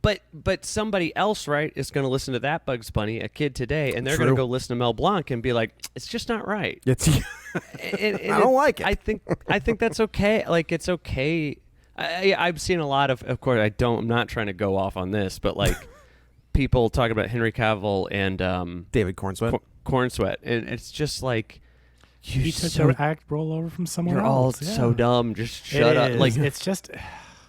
But somebody else, right, is going to listen to that Bugs Bunny, a kid today, and they're True. going to go listen to Mel Blanc and be like, it's just not right. It's And I don't like it. I think that's okay. Like, it's okay. I've seen a lot of course, I'm not trying to go off on this, but like people talking about Henry Cavill and David Cornsweet. Cornsweet, and it's just like, he took the act roll over from someone you're all else. yeah. so dumb. Just It shut up. is. Like, it's just.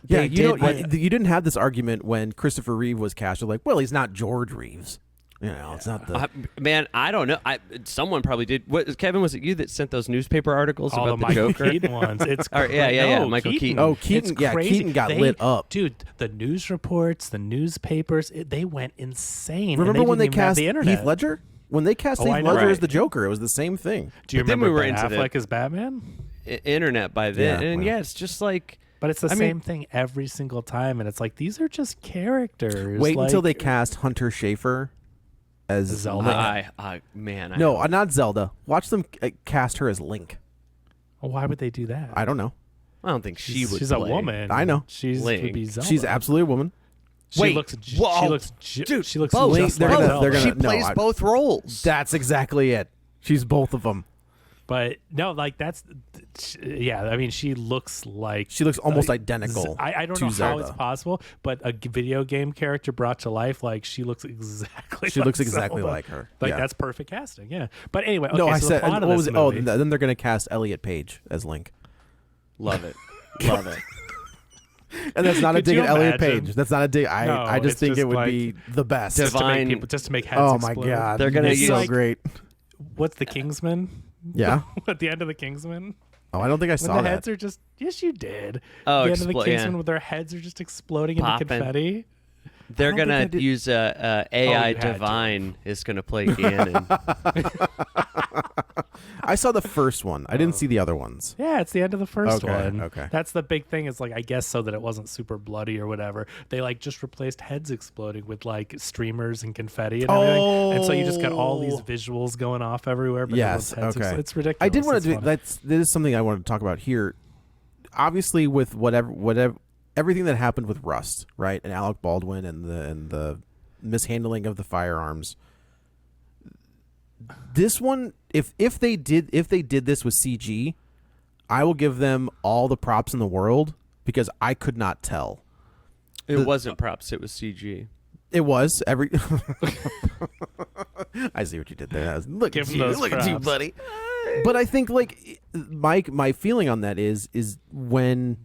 Yeah, they you did know, what- you didn't have this argument when Christopher Reeve was cast. You're like, well, he's not George Reeves. You know, it's not the. man, I don't know. Someone probably did. What, Kevin, was it you that sent those newspaper articles all about the the Michael Joker? Keaton ones. It's Or, yeah, no, Michael Keaton. Oh, Keaton- It's yeah, crazy. Keaton got They- lit up. dude. The news reports, the newspapers, they went insane. and Remember when they didn't even have cast the internet. Heath Ledger? When they cast Oh, I Heath know. Ledger as Right. the Joker, it was the same thing. Do you But then remember we were Ben into the- Affleck as Batman? Internet by then, Yeah, and well. yeah, it's just like. But it's the I mean- same thing every single time, and it's like these are just characters. Wait until they like- cast Hunter Schafer as Zelda. Man, No, not Zelda. Watch them cast her as Link. Why would they do that? I don't know. I don't think she would. She's a play. woman. I know. She's Link. would be Zelda. She's absolutely a woman. She Wait, looks. whoa. She looks. Dude, she looks both. just They're like gonna- Zelda. they're gonna- She no, plays I- both roles. That's exactly it. She's both of them. But no, like that's. Yeah, I mean, she looks like. She looks almost identical. I don't to know how Zelda. it's possible, but a video game character brought to life, like she looks exactly. She like looks exactly Zelda. like her. Like Yeah. that's perfect casting. Yeah, but anyway, okay, No, I so said. the plot of What this was it? Oh, movie- then they're going to cast Elliot Page as Link, Love it. Love it. and that's not a Could dig you at Elliot imagine? Page. That's not a dig. No, I just it's think just it would like be the best. just to make Divine- people, just to make heads Oh my explode. god, They're gonna It's use- so like- great. What's the Kingsman? Yeah. At the end of the Kingsman, Oh, I don't think I when saw the that. heads are just yes, you did. Oh, the end of the yeah. Kingsman, with their heads are just exploding into Popping. confetti. They're don't think I gonna did- use AI you had to. Divine is gonna play Ganon. I saw the first one. I didn't see the other ones. Yeah, it's the end of the first Okay, one. okay. That's the big thing. Is like I guess so that it wasn't super bloody or whatever. They like just replaced heads exploding with like streamers and confetti and everything. And so you just got all these visuals going off everywhere. But Yes, everyone's heads okay. It's ridiculous. I did want It's to do funny. that is something I wanted to talk about here. Obviously, with whatever everything that happened with Rust, right, and Alec Baldwin and the mishandling of the firearms, This one, if they did this with CG, I will give them all the props in the world because I could not tell. It wasn't props. It was CG. It was every. I see what you did there. Look at you, buddy. But I think like my feeling on that is when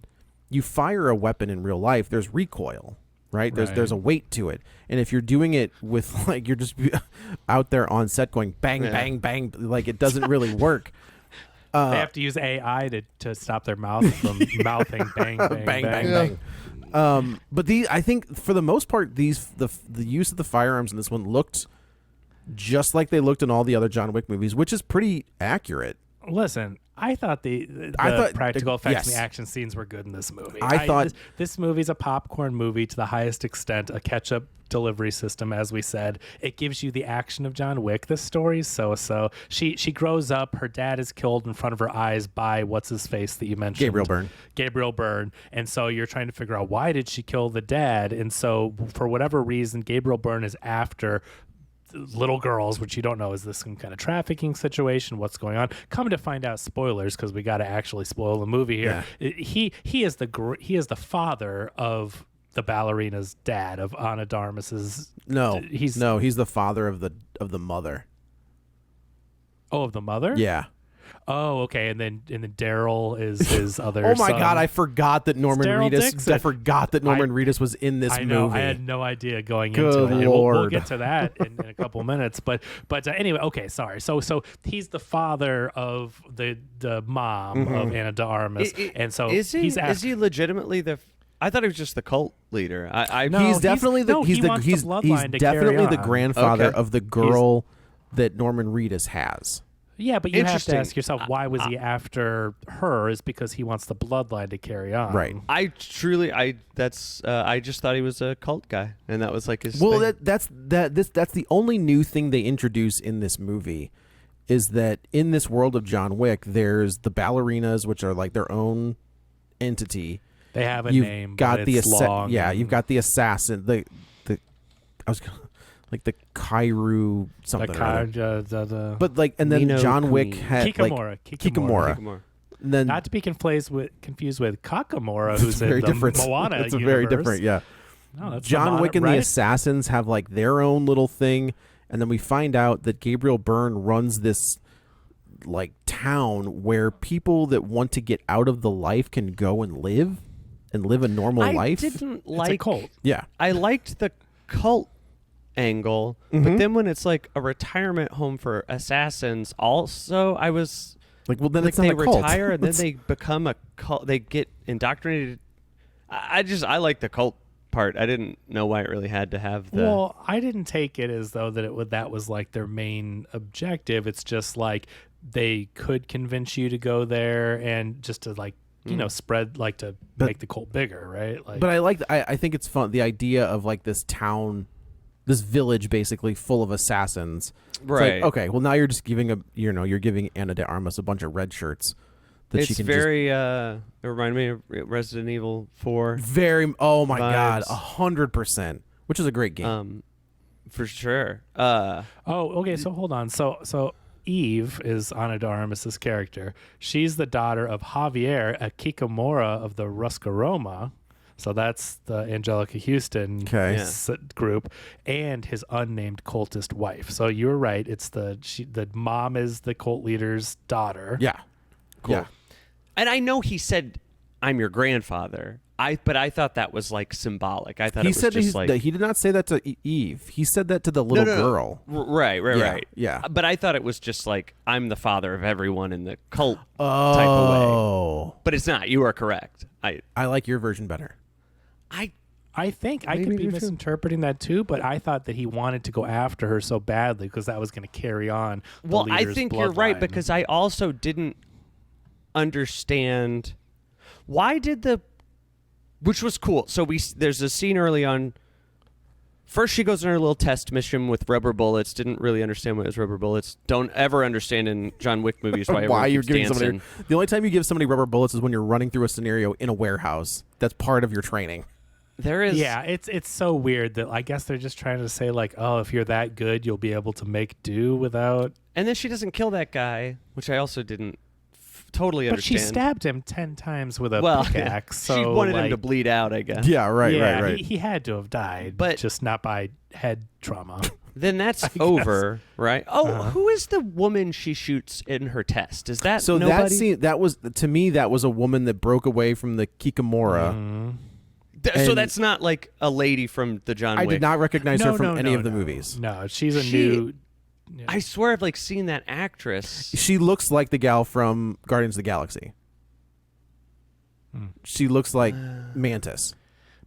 you fire a weapon in real life, there's recoil, right? There's a weight to it, and if you're doing it with like you're just out there on set going bang bang bang, like it doesn't really work. They have to use AI to stop their mouth from mouthing bang bang bang bang. But I think for the most part, the use of the firearms in this one looked just like they looked in all the other John Wick movies, which is pretty accurate. Listen, I thought the practical effects and the action scenes were good in this movie. I thought this movie's a popcorn movie to the highest extent, a ketchup delivery system, as we said. It gives you the action of John Wick. The story's so-so. She grows up. Her dad is killed in front of her eyes by what's his face that you mentioned, Gabriel Byrne. And so you're trying to figure out why did she kill the dad? And so for whatever reason, Gabriel Byrne is after little girls, which you don't know, is this some kind of trafficking situation? What's going on? Come to find out, spoilers, because we got to actually spoil the movie here. Yeah. He is the father of the ballerina's dad, of Ana de Armas's. He's the father of the mother. Oh, of the mother? Yeah. Oh, okay. And then Daryl is his other Oh my son. God, I forgot that Norman Reedus was in this movie. I had no idea going Good into it. Lord. We'll get to that in a couple minutes. But anyway, okay, sorry. So he's the father of the mom of Ana de Armas. And so is he legitimately the I thought he was just the cult leader. He's definitely the grandfather Okay. of the girl that Norman Reedus has. Yeah, but you have to ask yourself, why was he after her? Is because he wants the bloodline to carry on. Right. I just thought he was a cult guy, and that was like his Well, thing. that's the only new thing they introduce in this movie is that in this world of John Wick, there's the ballerinas, which are like their own entity. They have a name, but it's long. Yeah, you've got the assassin. The Kairu something. But like, and then Nino John Wick Kuni. had Kikamura. Then Not to be confused with Kakamura, who's in very the different. Moana It's a universe. very different. Yeah. No, that's John Moana, Wick and right? the assassins have like their own little thing, and then we find out that Gabriel Byrne runs this like town where people that want to get out of the life can go and live a normal life. It's a cult. Yeah. I liked the cult angle, but then when it's like a retirement home for assassins, also I was like, well, then like it's not they a cult. retire and then they become a cult. They get indoctrinated. I like the cult part. I didn't know why it really had to have the. Well, I didn't take it as though that was like their main objective. It's just like they could convince you to go there and just to like spread like to make the cult bigger, right? Like, but I think it's fun, the idea of like this town, this village basically full of assassins. It's right. Like, okay, well now you're just giving you're giving Ana de Armas a bunch of red shirts that she It's can very it reminded me of Resident Evil 4. very oh my vibes. God, 100%, which is a great game. For sure. okay. So hold on. So Eve is Ana de Armas's character. She's the daughter of Javier, a Kikamura of the Ruscaroma. So that's the Angelica Houston group, and his unnamed cultist wife. So you're right. It's the mom is the cult leader's daughter. Yeah. Cool. Yeah. And I know he said, "I'm your grandfather." But I thought that was like symbolic. I thought He it was said just like he did not say that to Eve. He said that to the little girl. Right. Yeah. But I thought it was just like, I'm the father of everyone in the cult type of way. But it's not. You are correct. I like your version better. I think I could be misinterpreting that too, but I thought that he wanted to go after her so badly because that was going to carry on. Well, I think you're right, because I also didn't understand why did which was cool. So there's a scene early on. First, she goes on her little test mission with rubber bullets. Didn't really understand what was rubber bullets. Don't ever understand in John Wick movies why you're giving dancing. somebody. The only time you give somebody rubber bullets is when you're running through a scenario in a warehouse. That's part of your training. There is. Yeah, it's so weird that I guess they're just trying to say like, oh, if you're that good, you'll be able to make do without. And then she doesn't kill that guy, which I also didn't totally But she understand. stabbed him 10 times with a well, pickaxe. she So wanted him like, to bleed out, I guess. Yeah, right, yeah, right. He had to have died, But- just not by head trauma. Then that's over, right? Oh, who is the woman she shoots in her test? Is that So nobody? that scene, that was to me, that was a woman that broke away from the Kikamura. So and- that's not like a lady from the John I Wick. did not recognize No, her from no, any no, of the no. movies. No, she's a She- new. Yeah. I swear I've like seen that actress. She looks like the gal from Guardians of the Galaxy. She looks like Mantis.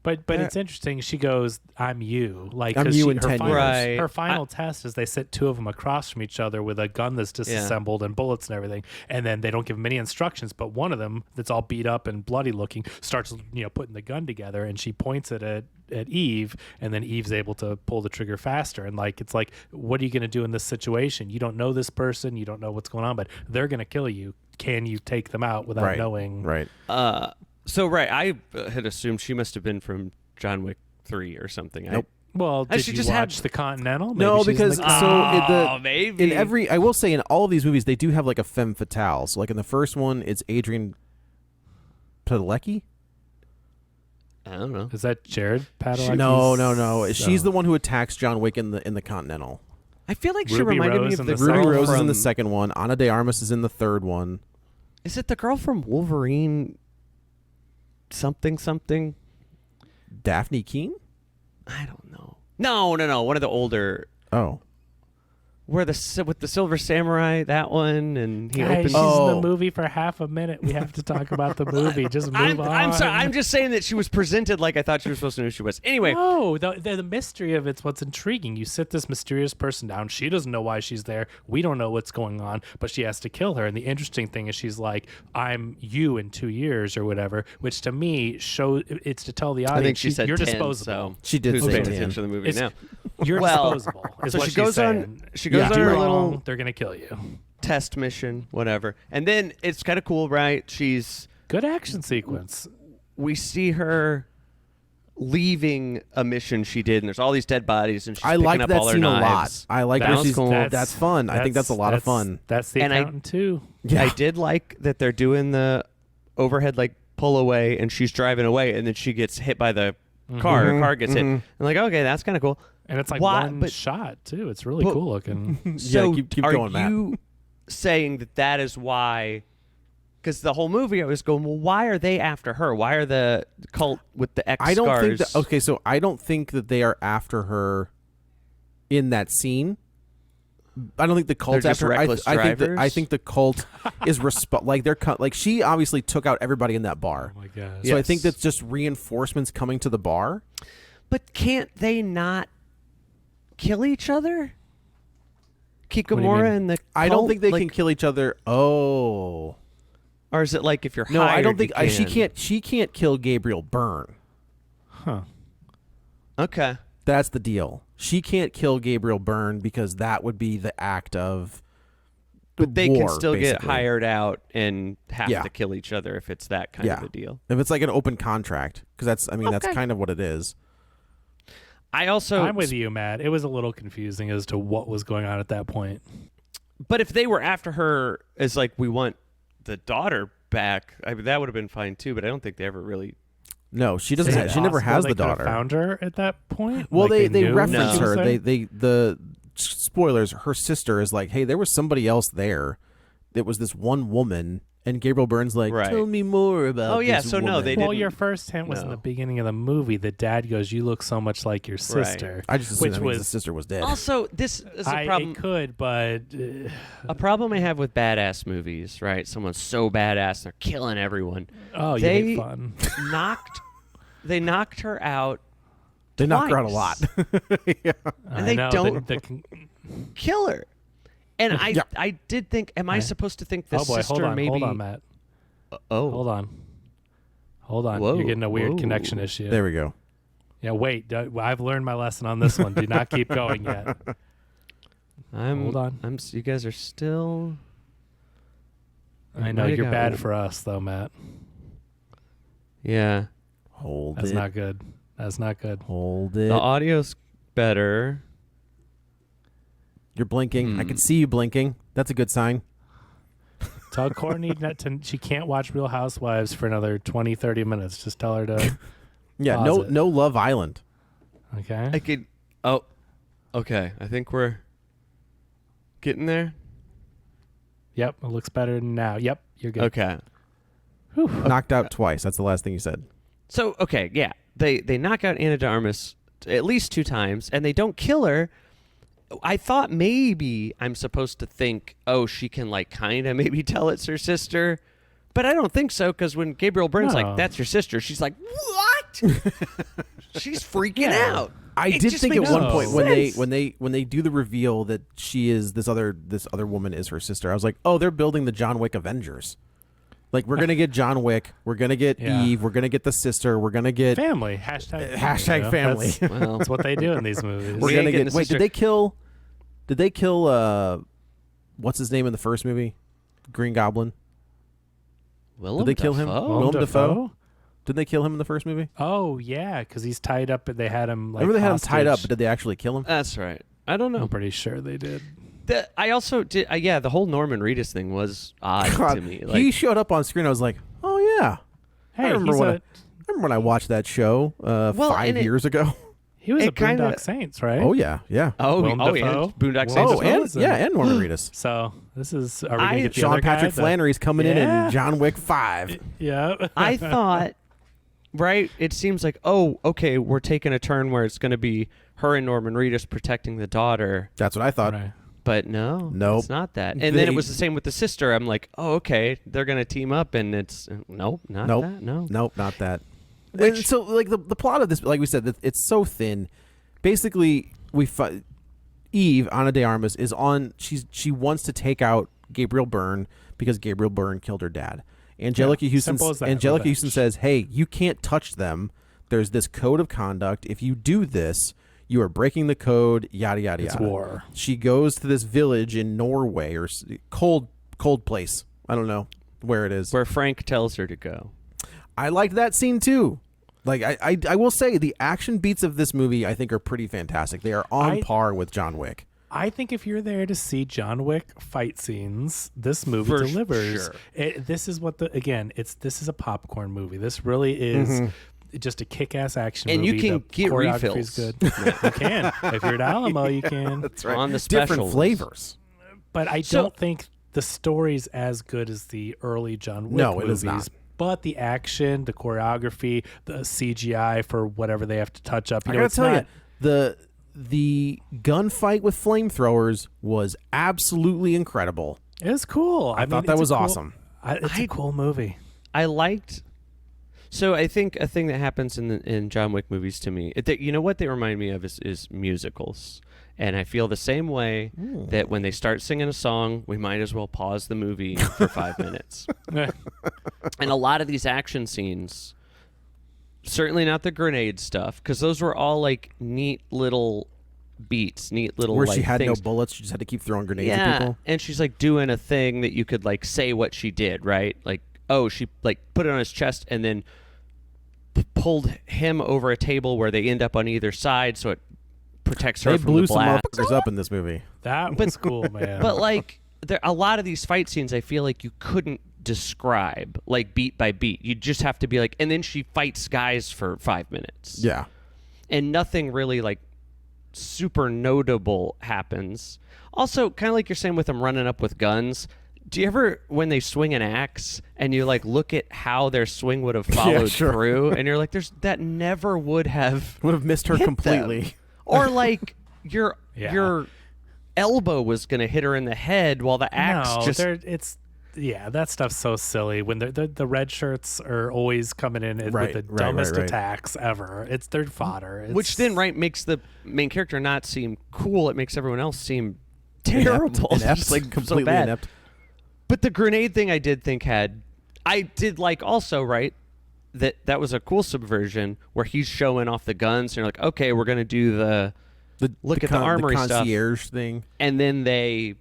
But it's interesting. She goes, "I'm you." Like I'm 'cause you she, in her 10 final, years. Right. Her final test is they sit two of them across from each other with a gun that's disassembled and bullets and everything, and then they don't give them any instructions. But one of them, that's all beat up and bloody looking, starts putting the gun together, and she points it at Eve, and then Eve's able to pull the trigger faster. And like it's like, what are you going to do in this situation? You don't know this person, you don't know what's going on, but they're going to kill you. Can you take them out without Right. knowing? Right. So right, I had assumed she must have been from John Wick 3 or something. Nope. Well, did she you just watch had- the Continental? No, Maybe she's in because the so maybe in every, I will say, in all of these movies, they do have like a femme fatale. So like in the first one, it's Adrian Padalecki. I don't know. Is that Jared Padalecki's? No. She's the one who attacks John Wick in the Continental. I feel like she Ruby reminded Rose me of in the the girl Ruby Rose is in from- the second one. Ana de Armas is in the third one. Is it the girl from Wolverine? Something. Daphne Keene? I don't know. No. One of the older, Oh. where with the Silver Samurai, that one, and he Guys, opens. she's in Oh. the movie for half a minute. We have to talk about the movie. Just move on. I'm sorry. I'm just saying that she was presented like I thought she was supposed to know who she was. Anyway, No, the mystery of it's what's intriguing. You sit this mysterious person down. She doesn't know why she's there. We don't know what's going on, but she has to kill her. And the interesting thing is she's like, I'm you in 2 years or whatever, which to me shows it's to tell the audience I think she said you're 10, disposable. So She did who's say paying 10. attention to the movie It's- now? You're Well, disposable. Is so what she she's goes on. saying. She goes Do on her wrong, little they're gonna kill you. test mission, whatever, and then it's kind of cool, right? Good action sequence. We see her leaving a mission she did, and there's all these dead bodies, and she's I picking like up that all her scene a lot. knives. I like That's that she's cool. That's fun. I think that's a lot of fun. That's the And I- accountant too. Yeah. I did like that they're doing the overhead like pull away, and she's driving away, and then she gets hit by the car. Her car gets hit. I'm like, okay, that's kind of cool. And it's like Why- one but- shot too. It's really But- cool looking. So keep are going, Matt. you saying that is why? Because the whole movie, I was going, well, why are they after her? Why are the cult with the X I don't think scars? that. Okay, so I don't think that they are after her in that scene. I don't think the cult's They're just after her. reckless I drivers? think the cult is like they're like she obviously took out everybody in that bar. Oh my god. So I Yes. think that's just reinforcements coming to the bar. But can't they not kill each other? Kikamura mean? and the I don't cult? think they Like, can kill each other. Oh Or is it like if you're no, I hired, don't think you she can? can't. She can't kill Gabriel Byrne. Huh. Okay. That's the deal. She can't kill Gabriel Byrne because that would be the act of. But they can war, still get basically. hired out and have Yeah. to kill each other if it's that kind Yeah. of a deal. If it's like an open contract, because that's that's Okay. kind of what it is. I also I'm with you, Matt. It was a little confusing as to what was going on at that point. But if they were after her as like we want the daughter back, I mean, that would have been fine too. But I don't think they ever really. No, she doesn't. Is Have, it she never possible has they the could have daughter. Found her at that point. Well, Like, they knew reference she was her. there? The spoilers. Her sister is like, hey, there was somebody else there. It was this one woman, and Gabriel Byrne's like, Right. tell me more about. Oh, yeah, this so no, woman." they Well, didn't- your first hint was in No. the beginning of the movie. The dad goes, "You look so much like your sister." I just assumed which that means was the sister was dead. Also, this is a problem. It could, but A problem I have with badass movies, right? Someone's so badass, they're killing everyone. oh, you They- hate fun. They knocked her out. They knock her out a lot. Twice. Yeah. And they know, don't- the Kill her. And Yeah. I did think, am I supposed to think the oh boy, sister hold maybe? on, Matt. Oh, Hold on. Whoa, You're getting a weird whoa. connection issue. There we go. Yeah, wait. I've learned my lesson on this one. Do not keep going yet. Hold on. You guys are still. I know Might you're have bad got- for us, though, Matt. Yeah. Hold That's it. not good. That's not good. Hold it. The audio's better. You're blinking. I can see you blinking. That's a good sign. Tell Courtney she can't watch Real Housewives for another 20, 30 minutes. Just tell her to. Yeah, pause it. no Love Island. Okay. I could. Oh, okay. I think we're getting there. Yep, it looks better now. Yep, you're good. Okay. Knocked out twice. That's the last thing you said. So okay, yeah, they knock out Ana de Armas at least 2 times, and they don't kill her. I thought maybe I'm supposed to think, oh, she can like kind of maybe tell it's her sister, but I don't think so, because when Gabriel Byrne's like, "That's your sister," she's like, "What?" She's freaking out. I It did just think at makes one no point sense. when they do the reveal that she is this other woman is her sister, I was like, oh, they're building the John Wick Avengers. Like, we're gonna get John Wick, we're gonna get Eve, we're gonna get the sister, we're gonna get Family. Hashtag family. That's what they do in these movies. We're We gonna ain't getting get. the Wait, sister. did they kill? What's his name in the first movie? Green Goblin. Willem Did they kill him? Dafoe? Willem Dafoe? Did they kill him in the first movie? Oh, yeah, because he's tied up. They had him like Remember they had him tied up, hostage. but did they actually kill him? That's right. I don't know. I'm pretty sure they did. I also did. Yeah, the whole Norman Reedus thing was odd God, to me. he Like, showed up on screen. I was like, oh yeah. Hey, I remember he's when I watched that show 5 years ago. he was it a Boondock kinda- Saints, right? Oh yeah, yeah. Willem yeah, Dafoe? Boondock Oh, Saints. as well. and Norman Reedus. So this is. Are we gonna get the Sean other guy? Patrick Flannery's coming in Yeah. John Wick 5. Yeah. I thought, right? It seems like, oh, okay, we're taking a turn where it's going to be her and Norman Reedus protecting the daughter, That's what I thought. Right. but no, Nope. it's not that. And then They- it was the same with the sister. I'm like, oh, okay, they're going to team up, and it's nope, not Nope. that. No, Nope, not that. Which- And so, like the plot of this, like we said, it's so thin. Basically, Eve, Ana de Armas, is on. She wants to take out Gabriel Byrne because Gabriel Byrne killed her dad. Angelica Houston. simple as that, Angelica revenge. Houston says, "Hey, you can't touch them. There's this code of conduct. If you do this, you are breaking the code. Yada yada It's yada." war. She goes to this village in Norway or cold place. I don't know where it is. where Frank tells her to go. I liked that scene too. Like I will say the action beats of this movie I think are pretty fantastic. They are on par with John Wick. I think if you're there to see John Wick fight scenes, this movie For delivers. sure. This is what this is a popcorn movie. This really is just a kick-ass action And movie. you can The get choreography's refills. good. You can. If you're at Alamo, you can. That's On the Different specials. flavors. But I So- don't think the story's as good as the early John Wick No, it movies. is not. But the action, the choreography, the CGI for whatever they have to touch up. I know, gotta it's tell not, you, the gunfight with flamethrowers was absolutely incredible. it was cool. I thought mean, that it's was a cool- awesome. It's a cool movie. I liked. So I think a thing that happens in John Wick movies to me, you know what they remind me of is musicals, and I feel the same way that when they start singing a song, we might as well pause the movie for 5 minutes. And a lot of these action scenes, certainly not the grenade stuff, because those were all like neat little beats, neat little Where like she had things. no bullets, she just had to keep throwing grenades at people. And she's like doing a thing that you could like say what she did, right? Like, oh, she like put it on his chest and then pulled him over a table where they end up on either side, so it protects her They from blew the some blast. motherfuckers up in this movie. That was cool, man. But like, a lot of these fight scenes, I feel like you couldn't describe like beat by beat. You just have to be like, and then she fights guys for 5 minutes. Yeah. And nothing really like super notable happens. Also, kind of like you're saying with them running up with guns. Do you ever, when they swing an axe and you like look at how their swing would have followed sure. through, and you're like, that never would have Would have missed her hit completely. them. Or like your Yeah. your elbow was gonna hit her in the head while the axe no, just. that stuff's so silly. When the red shirts are always coming in Right, with the right, dumbest right. attacks ever. It's their fodder. It's, Which then, right, makes the main character not seem cool. It makes everyone else seem terrible. It's Inept, just, like completely so bad. inept. But the grenade thing I did think I did like also, right, that was a cool subversion where he's showing off the guns and you're like, okay, we're going to do look at the armory stuff. concierge thing. And then they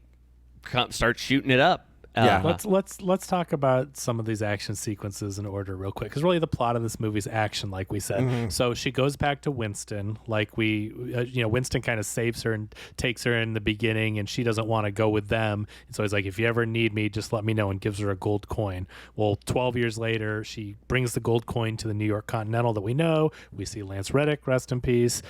start shooting it up. Yeah. Let's talk about some of these action sequences in order real quick, because really the plot of this movie is action, like we said. So she goes back to Winston, like Winston kind of saves her and takes her in the beginning, and she doesn't want to go with them. And so he's like, if you ever need me, just let me know, and gives her a gold coin. Well, 12 years later, she brings the gold coin to the New York Continental that we know. We see Lance Reddick, rest in peace.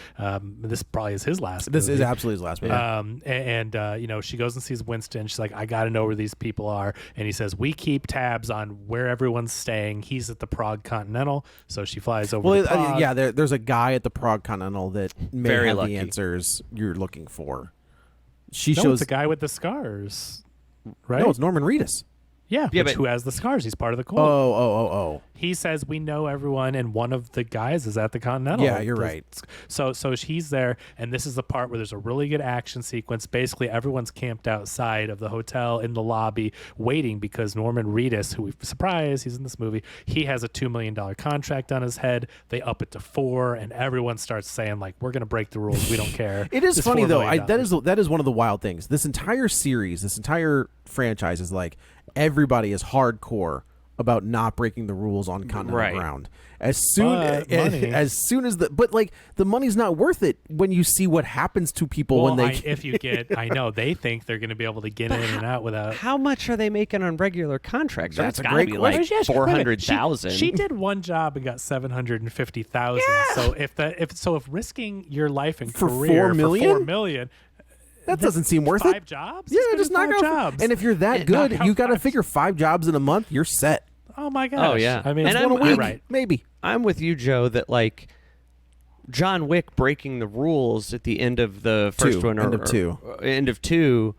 This probably is his last This movie. is absolutely his last movie. She goes and sees Winston. She's like, I got to know where these people are. And he says, we keep tabs on where everyone's staying. He's at the Prague Continental. So she flies over to Prague. There's a guy at the Prague Continental that may Very have lucky. the answers you're looking for. It's the guy with the scars, right? No, it's Norman Reedus. Yeah, Yeah, who has the scars. He's part of the cult. Oh. He says, we know everyone, and one of the guys is at the Continental. Yeah, you're right. So he's there, and this is the part where there's a really good action sequence. Basically, everyone's camped outside of the hotel in the lobby waiting because Norman Reedus, who we've surprised, he's in this movie, he has a $2 million contract on his head. They up it to $4 million, and everyone starts saying, like, we're going to break the rules. We don't care. It is It's funny, $4 though. million. That is one of the wild things. This entire series, this entire franchise is like everybody is hardcore about not breaking the rules on continental ground. As soon as the money's not worth it when you see what happens to people when they I know they think they're going to be able to get in and out without. How much are they making on regular contracts? That's a gotta great be question. like 400,000. She did one job and got 750,000. So if risking your life and For career $4 million? for $4 million, that doesn't seem worth five it. jobs. Yeah, It's just gonna be knock five out. jobs. And if you're that good, knock you out got to five. figure 5 jobs in a month. You're set. Oh my gosh. Oh, yeah. I mean, And it's I'm- one a week, right? Maybe. I'm with you, Joe, that like John Wick breaking the rules at the end of the first one, end of two,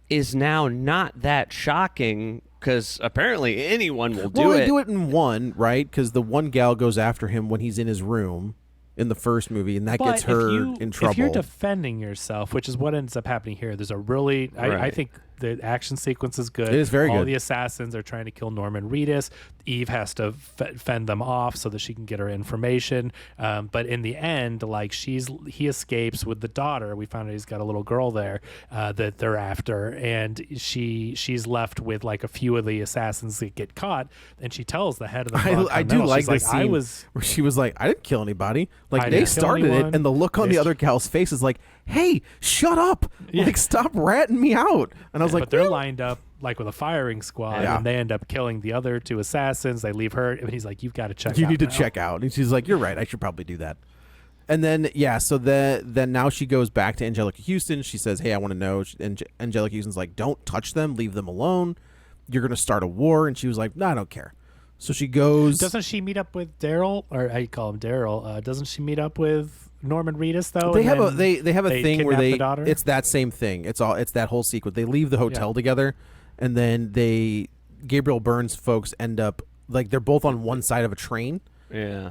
is now not that shocking because apparently anyone will do They it. do it in one, right? Because the one gal goes after him when he's in his room in the first movie, and that gets her in trouble. If you're defending yourself, which is what ends up happening here, there's a really, I think the action sequence is good. It is very All good. the assassins are trying to kill Norman Reedus. Eve has to fend them off so that she can get her information. But in the end, like he escapes with the daughter. We found out he's got a little girl there that they're after, and she's left with like a few of the assassins that get caught, and she tells the head of the I do like this the scene where she was like, I didn't kill anybody. Like, I they didn't kill started anyone. it, and the look on the other gal's face is like, hey, shut up. Like, stop ratting me out. And I was like, but they're "Well." lined up like with a firing squad, Yeah. and they end up killing the other 2 assassins. They leave her, and he's like, "You've got to check. You out need to now." check out. And she's like, you're right. I should probably do that. And then, so then now she goes back to Angelica Houston. She says, hey, I want to know. And Angelica Houston's like, don't touch them. Leave them alone. You're going to start a war. And she was like, no, I don't care. So she goes. Doesn't she meet up with Daryl, or how you call him Daryl? Doesn't she meet up with Norman Reedus though? They and have then they have a thing where kidnap the daughter? it's that same thing. It's that whole sequence. They leave the hotel together, and then Gabriel Byrne's folks end up like they're both on one side of a train. Yeah.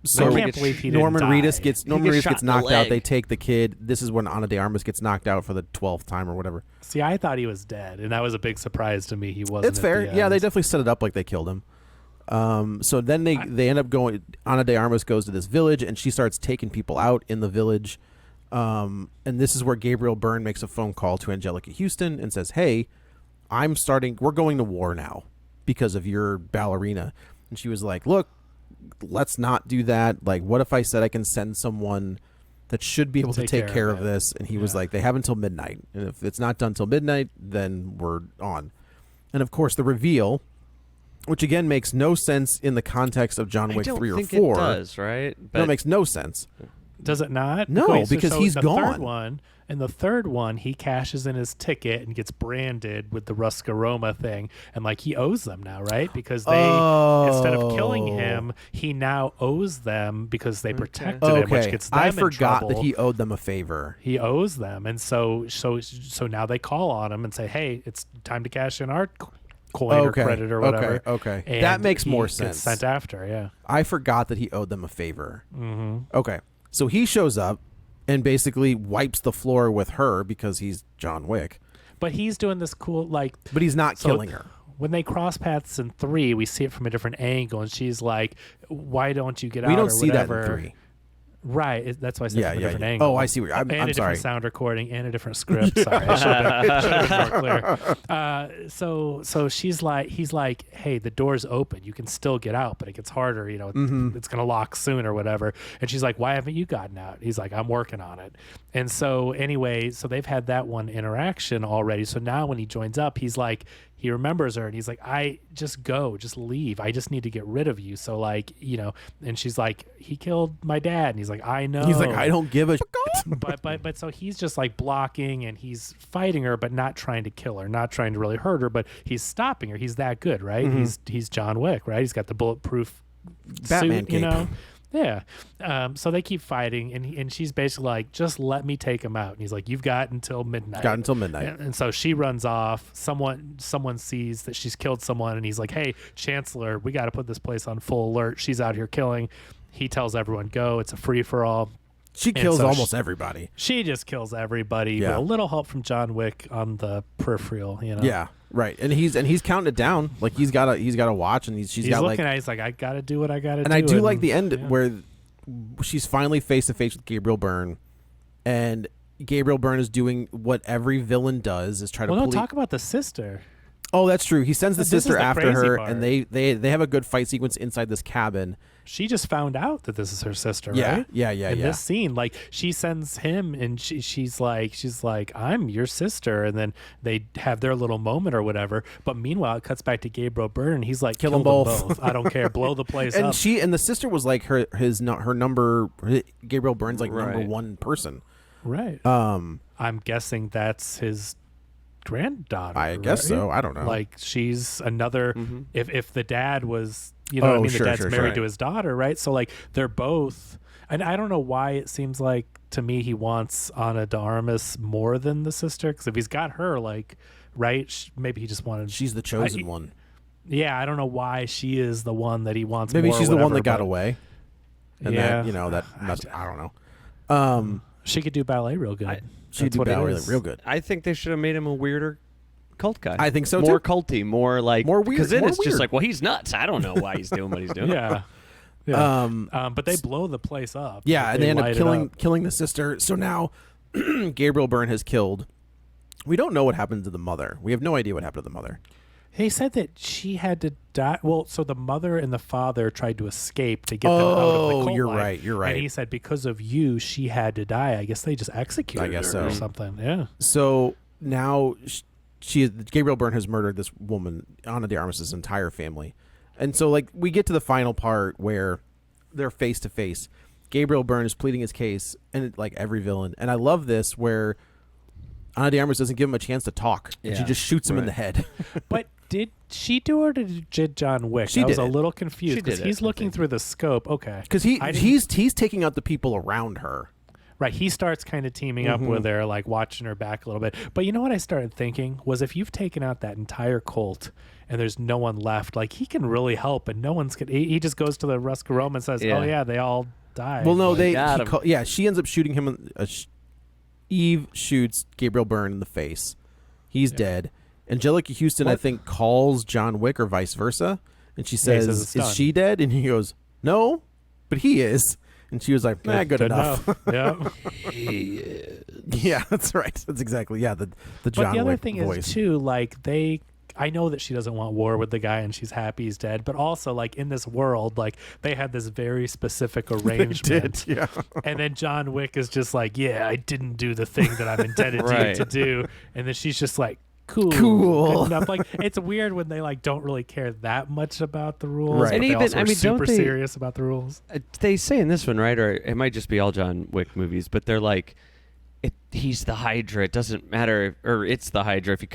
So I can't believe he didn't Norman die. Reedus gets shot in the knocked out. leg. They take the kid. This is when Ana de Armas gets knocked out for the 12th time or whatever. See, I thought he was dead, and that was a big surprise to me. He wasn't. It's at fair. the Yeah, end. they definitely set it up like they killed him. So then they end up going. Ana de Armas goes to this village, and she starts taking people out in the village. And this is where Gabriel Byrne makes a phone call to Angelica Houston and says, "Hey, we're going to war now because of your ballerina." And she was like, "Look, let's not do that. Like, what if I said I can send someone that should be able to take care of this?" And he was like, "They have until midnight. And if it's not done till midnight, then we're on." And of course, the reveal, which again makes no sense in the context of John Wick 3 or 4. It does, right? But No, it makes no sense. Does it not? No, Wait, because he's the gone. In the third one, he cashes in his ticket and gets branded with the Ruscaroma thing, and like he owes them now, right? Because they instead of killing him, he now owes them because they protected him, which gets them I in forgot trouble. that he owed them a favor. He owes them, and so now they call on him and say, "Hey, it's time to cash in our coin or credit or whatever." Okay. And That makes more he gets sense. Sent after, yeah. I forgot that he owed them a favor. Mm-hmm. Okay. So he shows up and basically wipes the floor with her because he's John Wick. But he's doing this cool, like... But he's not killing her. When they cross paths in 3, we see it from a different angle, and she's like, "Why don't you get out?" We don't or see that whatever. in 3. Right. That's why I said Yeah, from a yeah, different yeah. angle. Oh, I see what and I'm a different sorry. sound recording and a different script. Sorry, I should have been more clear. So he's like, hey, the door's open. You can still get out, but it gets harder. You know, it's gonna lock soon or whatever. And she's like, why haven't you gotten out? He's like, I'm working on it. And so anyway, so they've had that one interaction already. So now when he joins up, he's like, he remembers her and he's like, I just leave. I just need to get rid of you. So like, you know, and she's like, he killed my dad. And he's like, I know. He's like, I don't give a but so he's just like blocking and he's fighting her, but not trying to kill her, not trying to really hurt her, but he's stopping her. He's that good, right? He's John Wick, right? He's got the bulletproof Batman suit, cape. you know? Yeah. So they keep fighting, and she's basically like, just let me take him out. And he's like, you've got until midnight. And so she runs off. Someone sees that she's killed someone, and he's like, hey, Chancellor, we got to put this place on full alert. She's out here killing. He tells everyone, go. It's a free-for-all. She kills so almost everybody. She just kills everybody Yeah. with a little help from John Wick on the peripheral, you know. Yeah, right. And he's counting it down. Like he's got to watch, and she's got looking like. at it, he's like, I got to do what I got to do. And I do like the end yeah. where she's finally face to face with Gabriel Byrne, and Gabriel Byrne is doing what every villain does: is try to. Well, no, talk about the sister. Oh, that's true. He sends the This is sister the after crazy her, part. and they have a good fight sequence inside this cabin. She just found out that this is her sister, Yeah, right? yeah. In this scene, like she sends him, and she's like, I'm your sister, and then they have their little moment or whatever. But meanwhile, it cuts back to Gabriel Byrne. He's like, Kill them both. I don't care. Blow the place And up. the sister was like her number. Gabriel Byrne's like number Right. one person. Right. I'm guessing that's his granddaughter. I guess right? so. I don't know. Like she's another. If the dad was, you know, what I mean, sure, the dad's sure, married sure. to his daughter, right? So like they're both. And I don't know why it seems like to me he wants Ana de Armas more than the sister, because if he's got her, like, right, maybe he just wanted. She's the chosen one. Yeah, I don't know why she is the one that he wants. Maybe more or she's the one whatever, that got but away. And Yeah. that, you know, that I don't know. She could do ballet real good. She'd That's do what it ballet is. real good. I think they should have made him a weirder cult guy. I think so, more too. culty, more like More weird, Because then more it's weird. just like, well, he's nuts. I don't know why he's doing what he's doing. Yeah. Yeah. But they blow the place up. Yeah, and they end up light it killing the sister. So now Gabriel Byrne has killed. We don't know what happened to the mother. We have no idea what happened to the mother. He said that she had to die. Well, so the mother and the father tried to escape to get them out of the cult you're life. right, you're right. And he said, because of you, she had to die. I guess they just executed I guess her or so. something. Yeah. So now Gabriel Byrne has murdered this woman, Ana de Armas' entire family. And so like we get to the final part where they're face to face. Gabriel Byrne is pleading his case, and like every villain. And I love this where Ana de Armas doesn't give him a chance to talk. And she Yeah, just shoots him in right. the head. But did she do or did John Wick? She I was did a it. little confused She did because it, he's I looking think. through the scope. Okay. Because he's taking out the people around her. Right, he starts kind of teaming up with her, like watching her back a little bit. But you know what I started thinking was, if you've taken out that entire cult and there's no one left, like he can really help, and no one's gonna. He just goes to the Ruscaroma and says, Yeah. "Oh yeah, they all died." Well, no, got him. she ends up shooting him. Eve shoots Gabriel Byrne in the face. He's dead. Angelica Houston, I What? think, calls John Wick or vice versa, and she Yeah, he says, says it's "Is done." she dead?" And he goes, "No, but he is." And she was like, good enough." yeah. Yeah, that's right. That's exactly the John But the other Wick thing voice. is too, like I know that she doesn't want war with the guy and she's happy he's dead, but also like in this world, like they had this very specific arrangement. yeah. And then John Wick is just like, yeah, I didn't do the thing that I'm intended Right. to do. And then she's just like, cool. Cool. Good enough. Like it's weird when they like don't really care that much about the rules. Right. But And they even- also I are mean, don't super they- serious about the rules. They say in this one, right? Or it might just be all John Wick movies, but they're like, he's the Hydra. It doesn't matter, or it's the Hydra. If you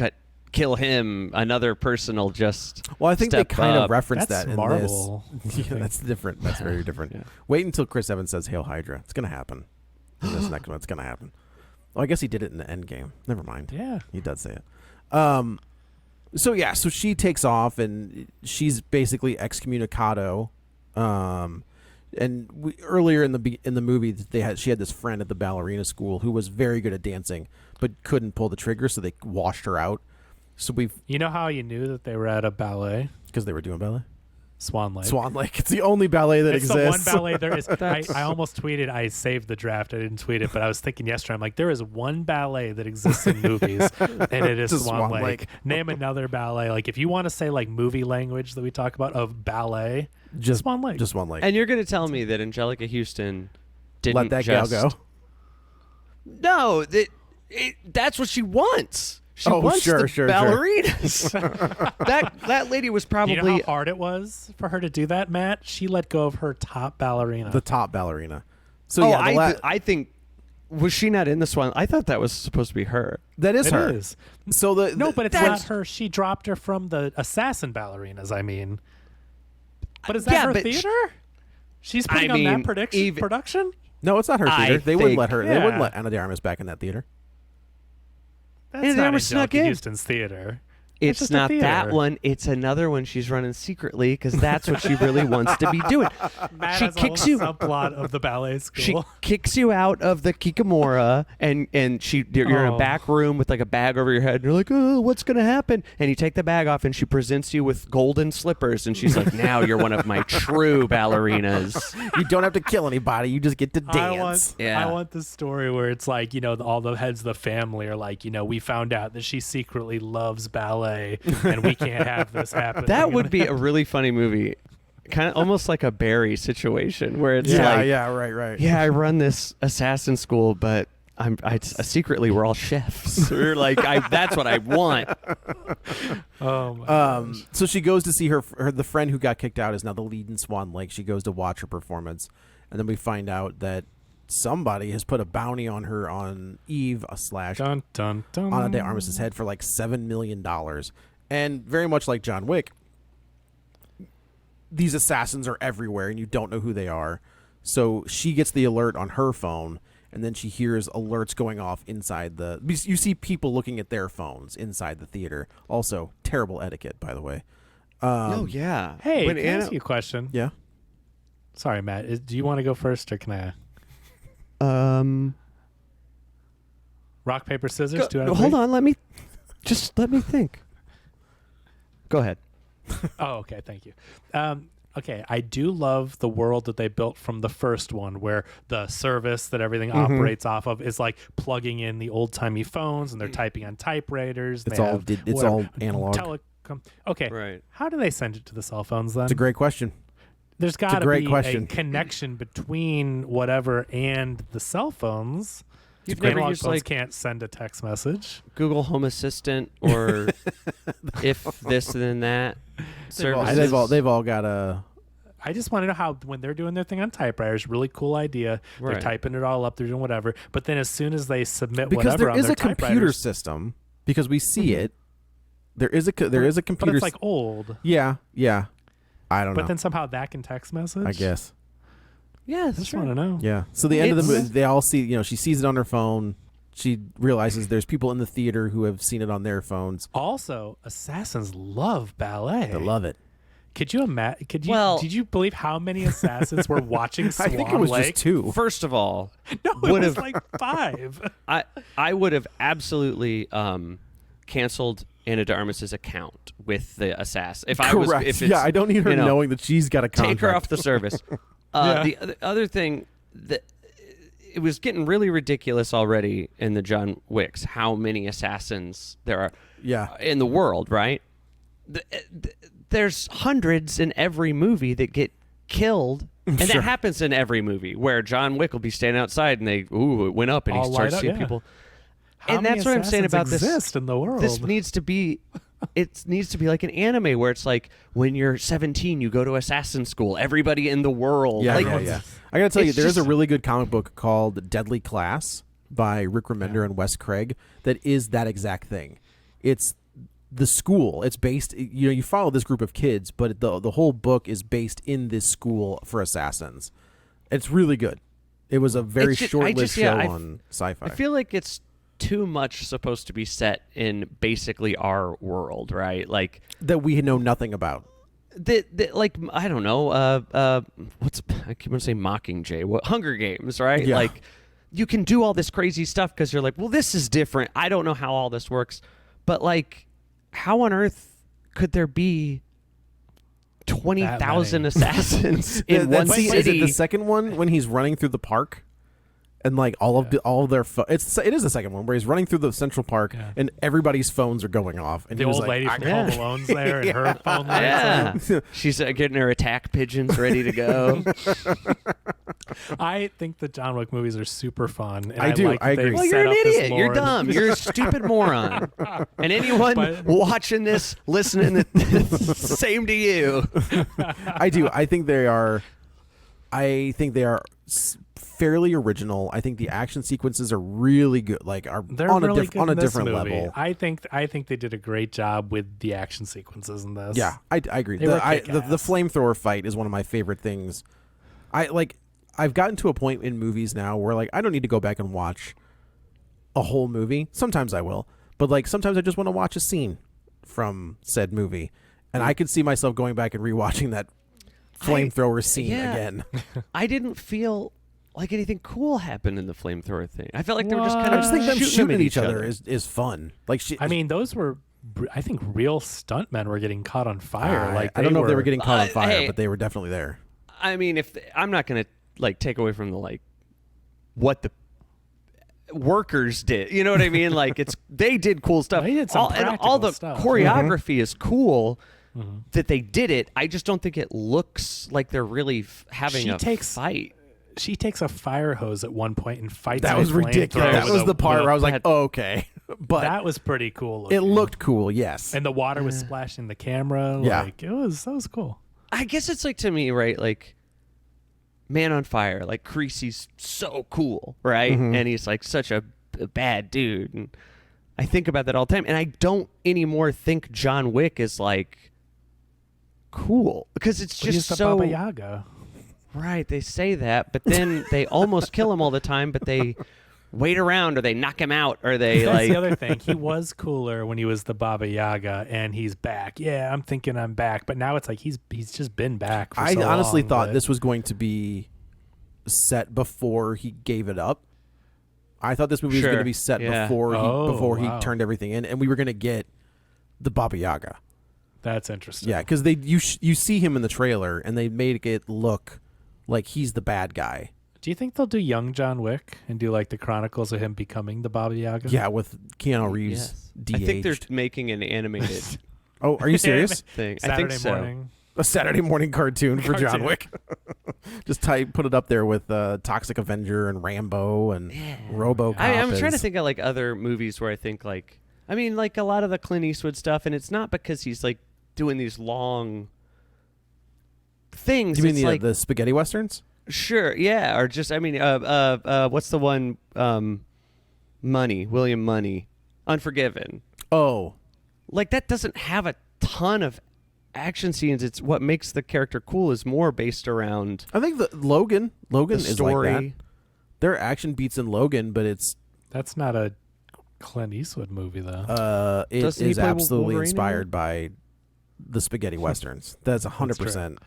kill him, another person will just. Well, I think they step kind of up. reference That's that in Marvel, I this. Yeah, think. that's different. That's very different. Yeah. Wait until Chris Evans says "Hail Hydra." It's gonna happen. In this next one, it's gonna happen. Oh, I guess he did it in the end game. Never mind. Yeah. He does say it. So she takes off, and she's basically excommunicado. And earlier in the movie, she had this friend at the ballerina school who was very good at dancing, but couldn't pull the trigger, so they washed her out. So You know how you knew that they were at a ballet? because they were doing ballet. Swan Lake. Swan Lake. It's the only ballet that It's exists. the one ballet there is. I almost tweeted. I saved the draft. I didn't tweet it, but I was thinking yesterday. I'm like, there is one ballet that exists in movies, and it is It's Swan Swan Lake. Lake. Name another ballet. Like if you want to say like movie language that we talk about of ballet, Just Swan Lake. Just Swan Lake. And you're going to tell me that Angelica Houston didn't Let that gal just... go. No, that's what she wants. She Oh, wants sure, the sure. ballerinas. that lady was probably... You know how hard it was for her to do that, Matt? She let go of her top ballerina. The top ballerina. So Oh, yeah, I think... Was she not in this one? I thought that was supposed to be her. that is It her. is. So No, but it's That's- not her. She dropped her from the assassin ballerinas, I mean. But is that Yeah, her but theater? She's putting on that production? no, it's not her I theater. They wouldn't think- let her. They Yeah. wouldn't let Ana de Armas back in that theater. That's And not never snuck Angelica in. Houston's theater. It's just a not that theater. one. It's another one she's running secretly because that's what she really wants to be doing. Matt She has kicks a you. little subplot of the ballet She school. kicks you out of the Kikamora, and you're in a Oh. back room with like a bag over your head. And you're like, oh, what's gonna happen? And you take the bag off, and she presents you with golden slippers, and she's like, now you're one of my true ballerinas. You don't have to kill anybody. You just get to I dance. want the story where it's like, all the heads of the family are like, we found out that she secretly loves ballet and we can't have this happen. That would be a really funny movie, kind of almost like a Barry situation where it's Yeah, like, yeah, right. yeah, I run this assassin school, but secretly we're all chefs. Or like, that's what I want. Oh my gosh. So she goes to see the friend who got kicked out is now the lead in Swan Lake. She goes to watch her performance, and then we find out that somebody has put a bounty on her on Eve / Dun, dun, dun. Ana de Armas' head for like $7 million. And very much like John Wick, these assassins are everywhere and you don't know who they are. So she gets the alert on her phone, and then she hears alerts going off inside you see people looking at their phones inside the theater. Also, terrible etiquette, by the way. Oh yeah. Hey, When can I Anna- ask you a question? Yeah. Sorry, Matt. Do you want to go first or can I? Rock, paper, scissors? Go- 2 out of hold 3? on, let me think. Go ahead. Oh, okay. Thank you. Okay, I do love the world that they built from the first one, where the service that everything operates off of is like plugging in the old timey phones, and they're typing on typewriters. It's all analog. Telecom. Okay, Right. How do they send it to the cell phones then? It's a great question. There's got to great be question. a connection between whatever and the cell phones. You've never Analog used phones like can't send a text message. Google Home Assistant or if this then that services. They've all got a. I just want to know how, when they're doing their thing on typewriters, really cool idea. They're Right. typing it all up. They're doing whatever. But then as soon as they submit Because whatever there on is their a computer typewriters- system, because we see it. There is a But computer. it's like old. Yeah. I don't know. But then somehow that can text message. I guess. Yeah, I that's just right. want to know. Yeah. So the end of the It's- movie, they all see. She sees it on her phone. She realizes there's people in the theater who have seen it on their phones. Also, assassins love ballet. They love it. Could you imagine? Well- Did you believe how many assassins were watching Swan I think it was Lake? just 2. First of all, No, it Would was have- like 5. I would have absolutely canceled Ana de Armas' account with the assassin. If I was, Correct. if it's, Yeah, I don't need her you know, knowing that she's got a contract. take her off the service. Yeah. The other thing that it was getting really ridiculous already in the John Wicks, how many assassins there are Yeah. in the world, right? There's hundreds in every movie that get killed. And Sure. that happens in every movie where John Wick will be standing outside and it went up and he All starts light up, seeing yeah. people. How And many that's what I'm saying assassins about this. exist in the world. This needs to be like an anime where it's like when you're 17 you go to assassin school, everybody in the world. Yeah, like, yeah. I gotta tell you, it's there is a just- really good comic book called Deadly Class by Rick Remender and Wes Craig that is that exact thing. It's the school. It's based. You follow this group of kids, but the whole book is based in this school for assassins. It's really good. It was a very It's just- short-lived show I on Sci-Fi. I feel like it's too much supposed to be set in basically our world, right? Like that we know nothing about. like I don't know, what's I keep on saying Mockingjay, Hunger Games, right? Yeah. Like you can do all this crazy stuff because you're like, well, this is different. I don't know how all this works, but like, how on earth could there be 20,000 assassins in one Is it city. the second one when he's running through the park? And like all of their it is the second one where he's running through the Central Park and everybody's phones are going off. And The he was old like, lady from Home Alone's there, and her phone lights Yeah. She's getting her attack pigeons ready to go. I think the John Wick movies are super fun. And I do. Like I that they've agree. Well, set you're an up this idiot. You're lore. dumb. You're a stupid moron. And anyone But- watching this, listening, same to you. I do. I think they are fairly original. I think the action sequences are really good. Like They're on really a good on a in this different movie. level. I think they did a great job with the action sequences in this. Yeah, I agree. They were The kick-ass. flamethrower fight is one of my favorite things. I've gotten to a point in movies now where like I don't need to go back and watch a whole movie. Sometimes I will, but like sometimes I just want to watch a scene from said movie, and I could see myself going back and rewatching that flamethrower scene again. I didn't feel like anything cool happened in the flamethrower thing. I felt like they were just What? kind I of just think them shooting at at each other is fun. Like I mean, those were. I think real stuntmen were getting caught on fire. Like I don't know if they were were getting caught on fire, hey. but they were definitely there. I mean, I'm not going to like take away from the like what the workers did. You know what I mean? Like they did cool stuff. They did some and all practical the stuff. choreography is cool. That they did it. I just don't think it looks like they're really having She a takes- fight. She takes a fire hose at one point and fights. That a was ridiculous. flamethrower That with was a- the part with a- where I was like, had- okay, but that was pretty cool. it looking. looked cool. Yes, and the water was splashing the camera. Yeah. Like that was cool. I guess it's like to me, right? Like Man on Fire, like Creasy's so cool, right? And he's like such a bad dude. And I think about that all the time. And I don't anymore think John Wick is like cool because it's But he's just the so Baba Yaga. right. They say that, but then they almost kill him all the time. But they wait around, or they knock him out, or they That's like. the other thing. He was cooler when he was the Baba Yaga, and he's back. Yeah, I'm thinking I'm back, but now it's like he's just been back. For I so honestly long, thought but- this was going to be set before he gave it up. I thought this movie was Sure. going to be set Yeah. before wow. he turned everything in, and we were going to get the Baba Yaga. That's interesting. Yeah, because you see him in the trailer, and they made it look like he's the bad guy. Do you think they'll do young John Wick and do like the chronicles of him becoming the Baba Yaga? Yeah, with Keanu Reeves Yes. de-aged. I think they're making an animated Oh, are you serious? thing. I Saturday think so. morning. A Saturday morning cartoon for John Cartoon. Wick. Just put it up there with Toxic Avenger and Rambo and RoboCop. I'm trying to as- think of like other movies where I think like I mean like a lot of the Clint Eastwood stuff, and it's not because he's like doing these long things. You mean It's like the spaghetti westerns? sure, yeah, or just I mean what's the one William Money, Unforgiven. Oh, Like that doesn't have a ton of action scenes. It's what makes the character cool is more based around I think Logan the is story. like that. There are action beats in Logan, but it's That's not a Clint Eastwood movie though. it Doesn't he is play absolutely Wolverine in inspired by the spaghetti westerns. That's 100%.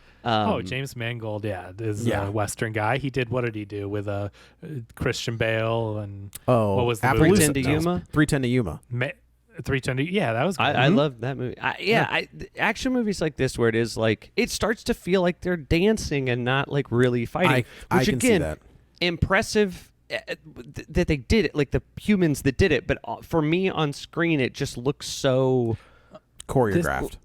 James Mangold, is Yeah. a Western guy. He did, what did he do with Christian Bale and Oh, what was the Appaloosa. movie? 310 to Yuma? 310 to Yuma. 320? Yeah, that was good. I love that movie. Action movies like this, where it is like it starts to feel like they're dancing and not like really fighting. I which can see again, that. impressive that they did it, like the humans that did it. But for me on screen, it just looks so. Choreographed.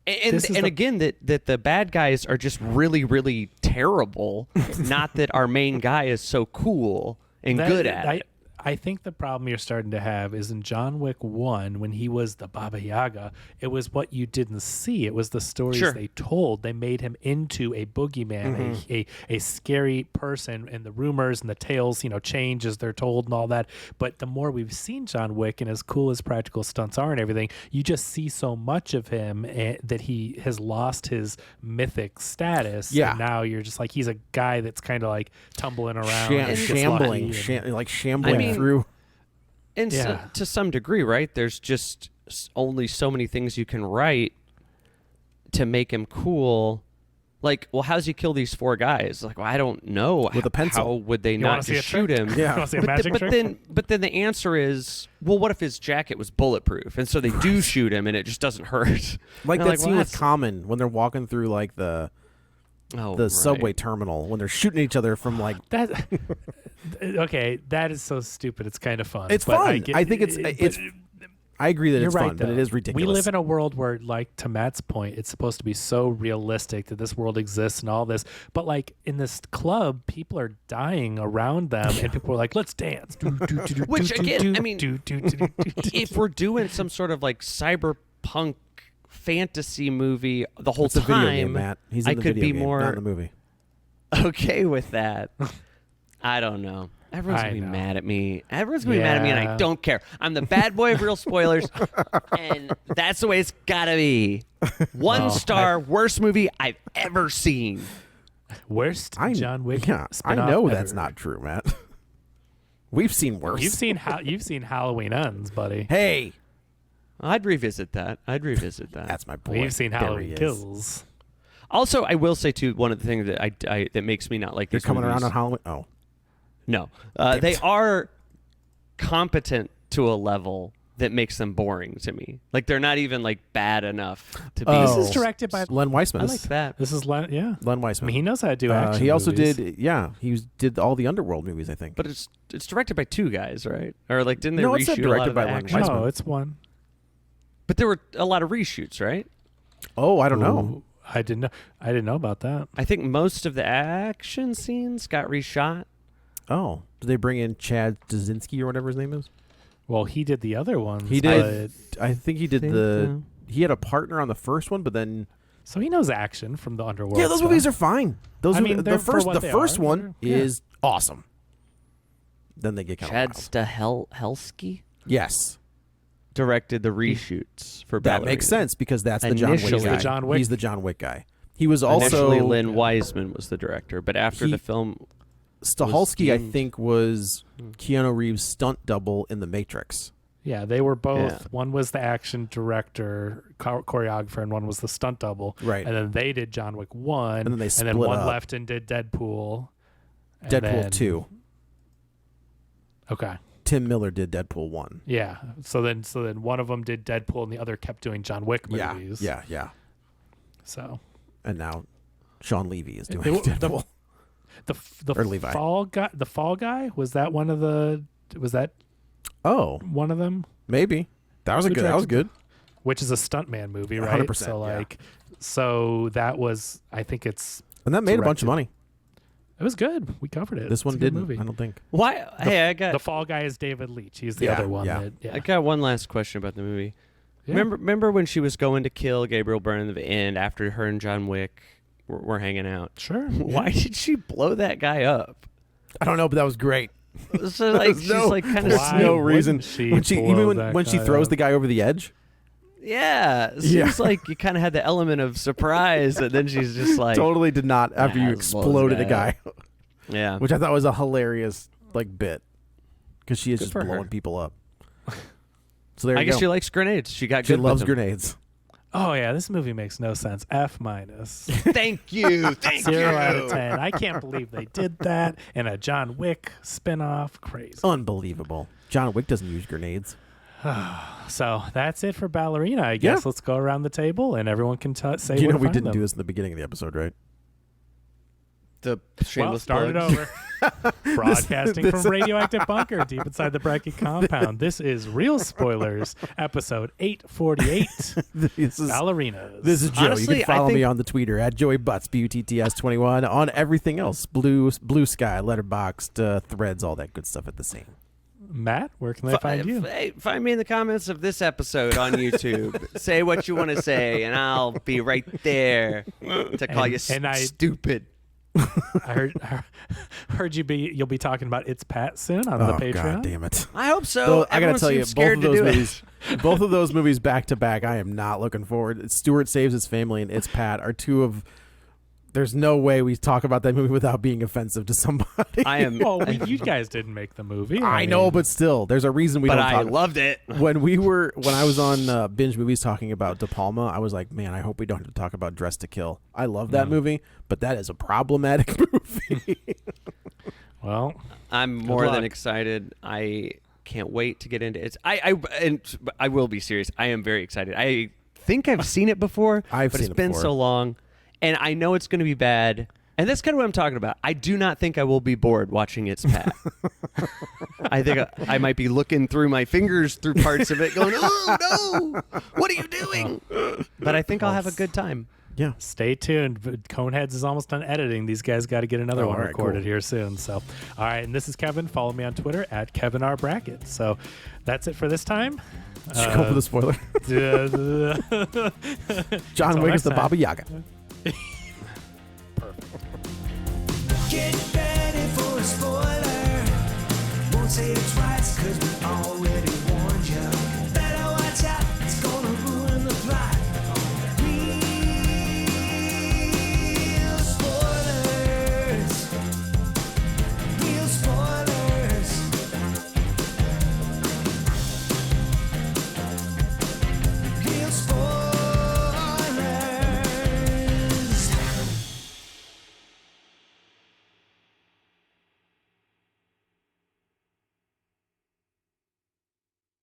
And This is the- again, that the bad guys are just really, really terrible. Not that our main guy is so cool and good at it. I think the problem you're starting to have is in John Wick 1, when he was the Baba Yaga, it was what you didn't see. It was the stories Sure. they told. They made him into a boogeyman, a scary person, and the rumors and the tales, change as they're told and all that. But the more we've seen John Wick, and as cool as practical stunts are and everything, you just see so much of him that he has lost his mythic status. Yeah. And now you're just like, he's a guy that's kind of like tumbling around. and gets Shambling, lucky and- shambling I mean, through. And Yeah. to some degree, right? There's just only so many things you can write to make him cool Like, well, how's he kill these 4 guys? Like, well, I don't know. With a pencil. How would they You not wanna see just a trick? shoot him? You want to see a magic trick? But then the answer is, well, what if his jacket was bulletproof? And so they do shoot him, and it just doesn't hurt. Like And that scene with that's- Common when they're walking through like the right. subway terminal when they're shooting each other from like. That okay, that is so stupid. It's kind of fun. It's but fun. I think it's. I agree that You're it's right, fun, but though. it is ridiculous. We live in a world where, like, to Matt's point, it's supposed to be so realistic that this world exists and all this. But, like, in this club, people are dying around them, and people are like, let's dance. Which, again, I mean, if if we're doing some sort of like cyberpunk fantasy movie the whole It's a time, video game, Matt. He's in I the could video be game, more not in the movie. okay with that. I don't know. Everyone's going to be mad at me. Everyone's going to be mad at me, and I Yeah. don't care. I'm the bad boy of real spoilers, and that's the way it's got to be. 1 star, worst movie I've ever seen. worst John Wick Yeah, I spin-off know ever. that's not true, Matt. We've seen worse. You've seen Halloween Ends, buddy. Hey, I'd revisit that. that's my boy. We've seen There he Halloween is. Kills. Also, I will say, too, one of the things that I that makes me not like They're these coming movies, around on Halloween. Oh, No, they are competent to a level that makes them boring to me. Like they're not even like bad enough to be. Oh. This is directed by. Len Weissman. I like that. This is yeah. Len I Weissman. mean, he knows how to do action. he also movies. did. Did all the Underworld movies. I think. But it's directed by 2 guys, right? Or like didn't they No, it said reshoot a lot directed of by the Len action? Weissman. No, it's one. But there were a lot of reshoots, right? Oh, I don't know. Ooh, I didn't know about that. I think most of the action scenes got reshot. Oh, did they bring in Chad Stasinski or whatever his name is? Well, he did the other ones. He did. I think he did Think the. so. He had a partner on the first one, but then So he knows action from the Underworld. yeah, those stuff. movies are fine. Those I mean, the they're for first what the they first are. one Yeah. is awesome. Then they get kind Chad of wild. Stahelski Yes, directed the reshoots for that Ballerina. makes sense because that's the John Wick Initially- guy. The John Wick. He's the John Wick guy. He was also Initially, Len Wiseman was the director, but after He- the film, Stahelski. I deemed- think was Keanu Reeves' stunt double in The Matrix. Yeah, they were both. Yeah. One was the action director, choreographer, and one was the stunt double. Right. And then they did John Wick 1. And then they and split one up. left and did Deadpool. And Deadpool then- 2. Okay. Tim Miller did Deadpool 1. Yeah. So then one of them did Deadpool and the other kept doing John Wick movies. Yeah. So And now Sean Levy is doing They were- Deadpool. the Or Levi. Fall Guy, was that one of the Oh, one of them? maybe. That was a Who good. That was directed good. Which is a stuntman movie, right? 100%, So yeah. so that was, I think it And that made a bunch of money. was good. We covered it. This It's one a good didn't. movie. I don't think. why? Hey, I got The Fall Guy is David Leitch. He's the Yeah, other one. yeah. Yeah. I got one last question about the movie. Yeah. Remember when she was going to kill Gabriel Byrne in the end after her and John Wick were hanging out? Sure. Why did she blow that guy up? I don't know, but that was great. So like There's she's no- like kind there's of Why no reason wouldn't she when she blow even that when she guy throws up? the guy over the edge. yeah. Seems Yeah. like you kind of had the element of surprise, and then she's just like Totally did not after you let's blow this exploded a guy guy, yeah. which I thought was a hilarious bit because she is Good just for blowing her. people up. So there I you guess go. she likes grenades. She got She good loves with them. grenades. Oh yeah, this movie makes no sense. F-. Thank you. Thank 0 you. out of 10. I can't believe they did that in a John Wick spinoff. Crazy. Unbelievable. John Wick doesn't use grenades. So that's it for Ballerina, I guess. Yeah. Let's go around the table and everyone can say You where know to we find didn't them. do this in the beginning of the episode, right? The Well, shameless start it plug. over. Broadcasting from Radioactive Bunker deep inside the Bracket compound. This is Real Spoilers, episode 848, This is Ballerinas. This is Joe. Honestly, you I can follow me think- on the Twitter at Joey Butts, BUTTS21, on everything else. Blue Sky, Letterboxd, Threads, all that good stuff at the same. Matt, where can they find you? Hey, find me in the comments of this episode on YouTube. Say what you want to say, and I'll be right there to call you stupid. I heard you'll be talking about It's Pat soon on the Patreon. God damn it. I hope so. Though, I gotta Everyone tell you, seems both scared of to those do movies, both of those movies back to back, I am not looking forward. Stuart Saves His Family and It's Pat are two of There's no way we talk about that movie without being offensive to somebody. I am. Well, you guys didn't make the movie. I know, but still, there's a reason we But don't I talk. loved it. When I was on Binge Movies talking about De Palma, I was like, man, I hope we don't have to talk about Dress to Kill. I love that movie, but that is a problematic movie. Well, I'm more luck. than excited. I can't wait to get into it. I will be serious. I am very excited. I think I've seen it before, I've but seen it's it been before. so long, and I know it's going to be bad. And that's kind of what I'm talking about. I do not think I will be bored watching It's Pat. I think I might be looking through my fingers through parts of it going, oh, no, what are you doing? But I think I'll have a good time. Yeah. stay tuned. Coneheads is almost done editing. These guys got to get another one all right, recorded cool. here soon. So, all right. And this is Kevin. Follow me on Twitter at Kevin R. Brackett. So that's it for this time. Should we go for the spoiler? John Until Wick next is the time. Baba Yaga. Get ready for a spoiler. Won't say it twice, cause we all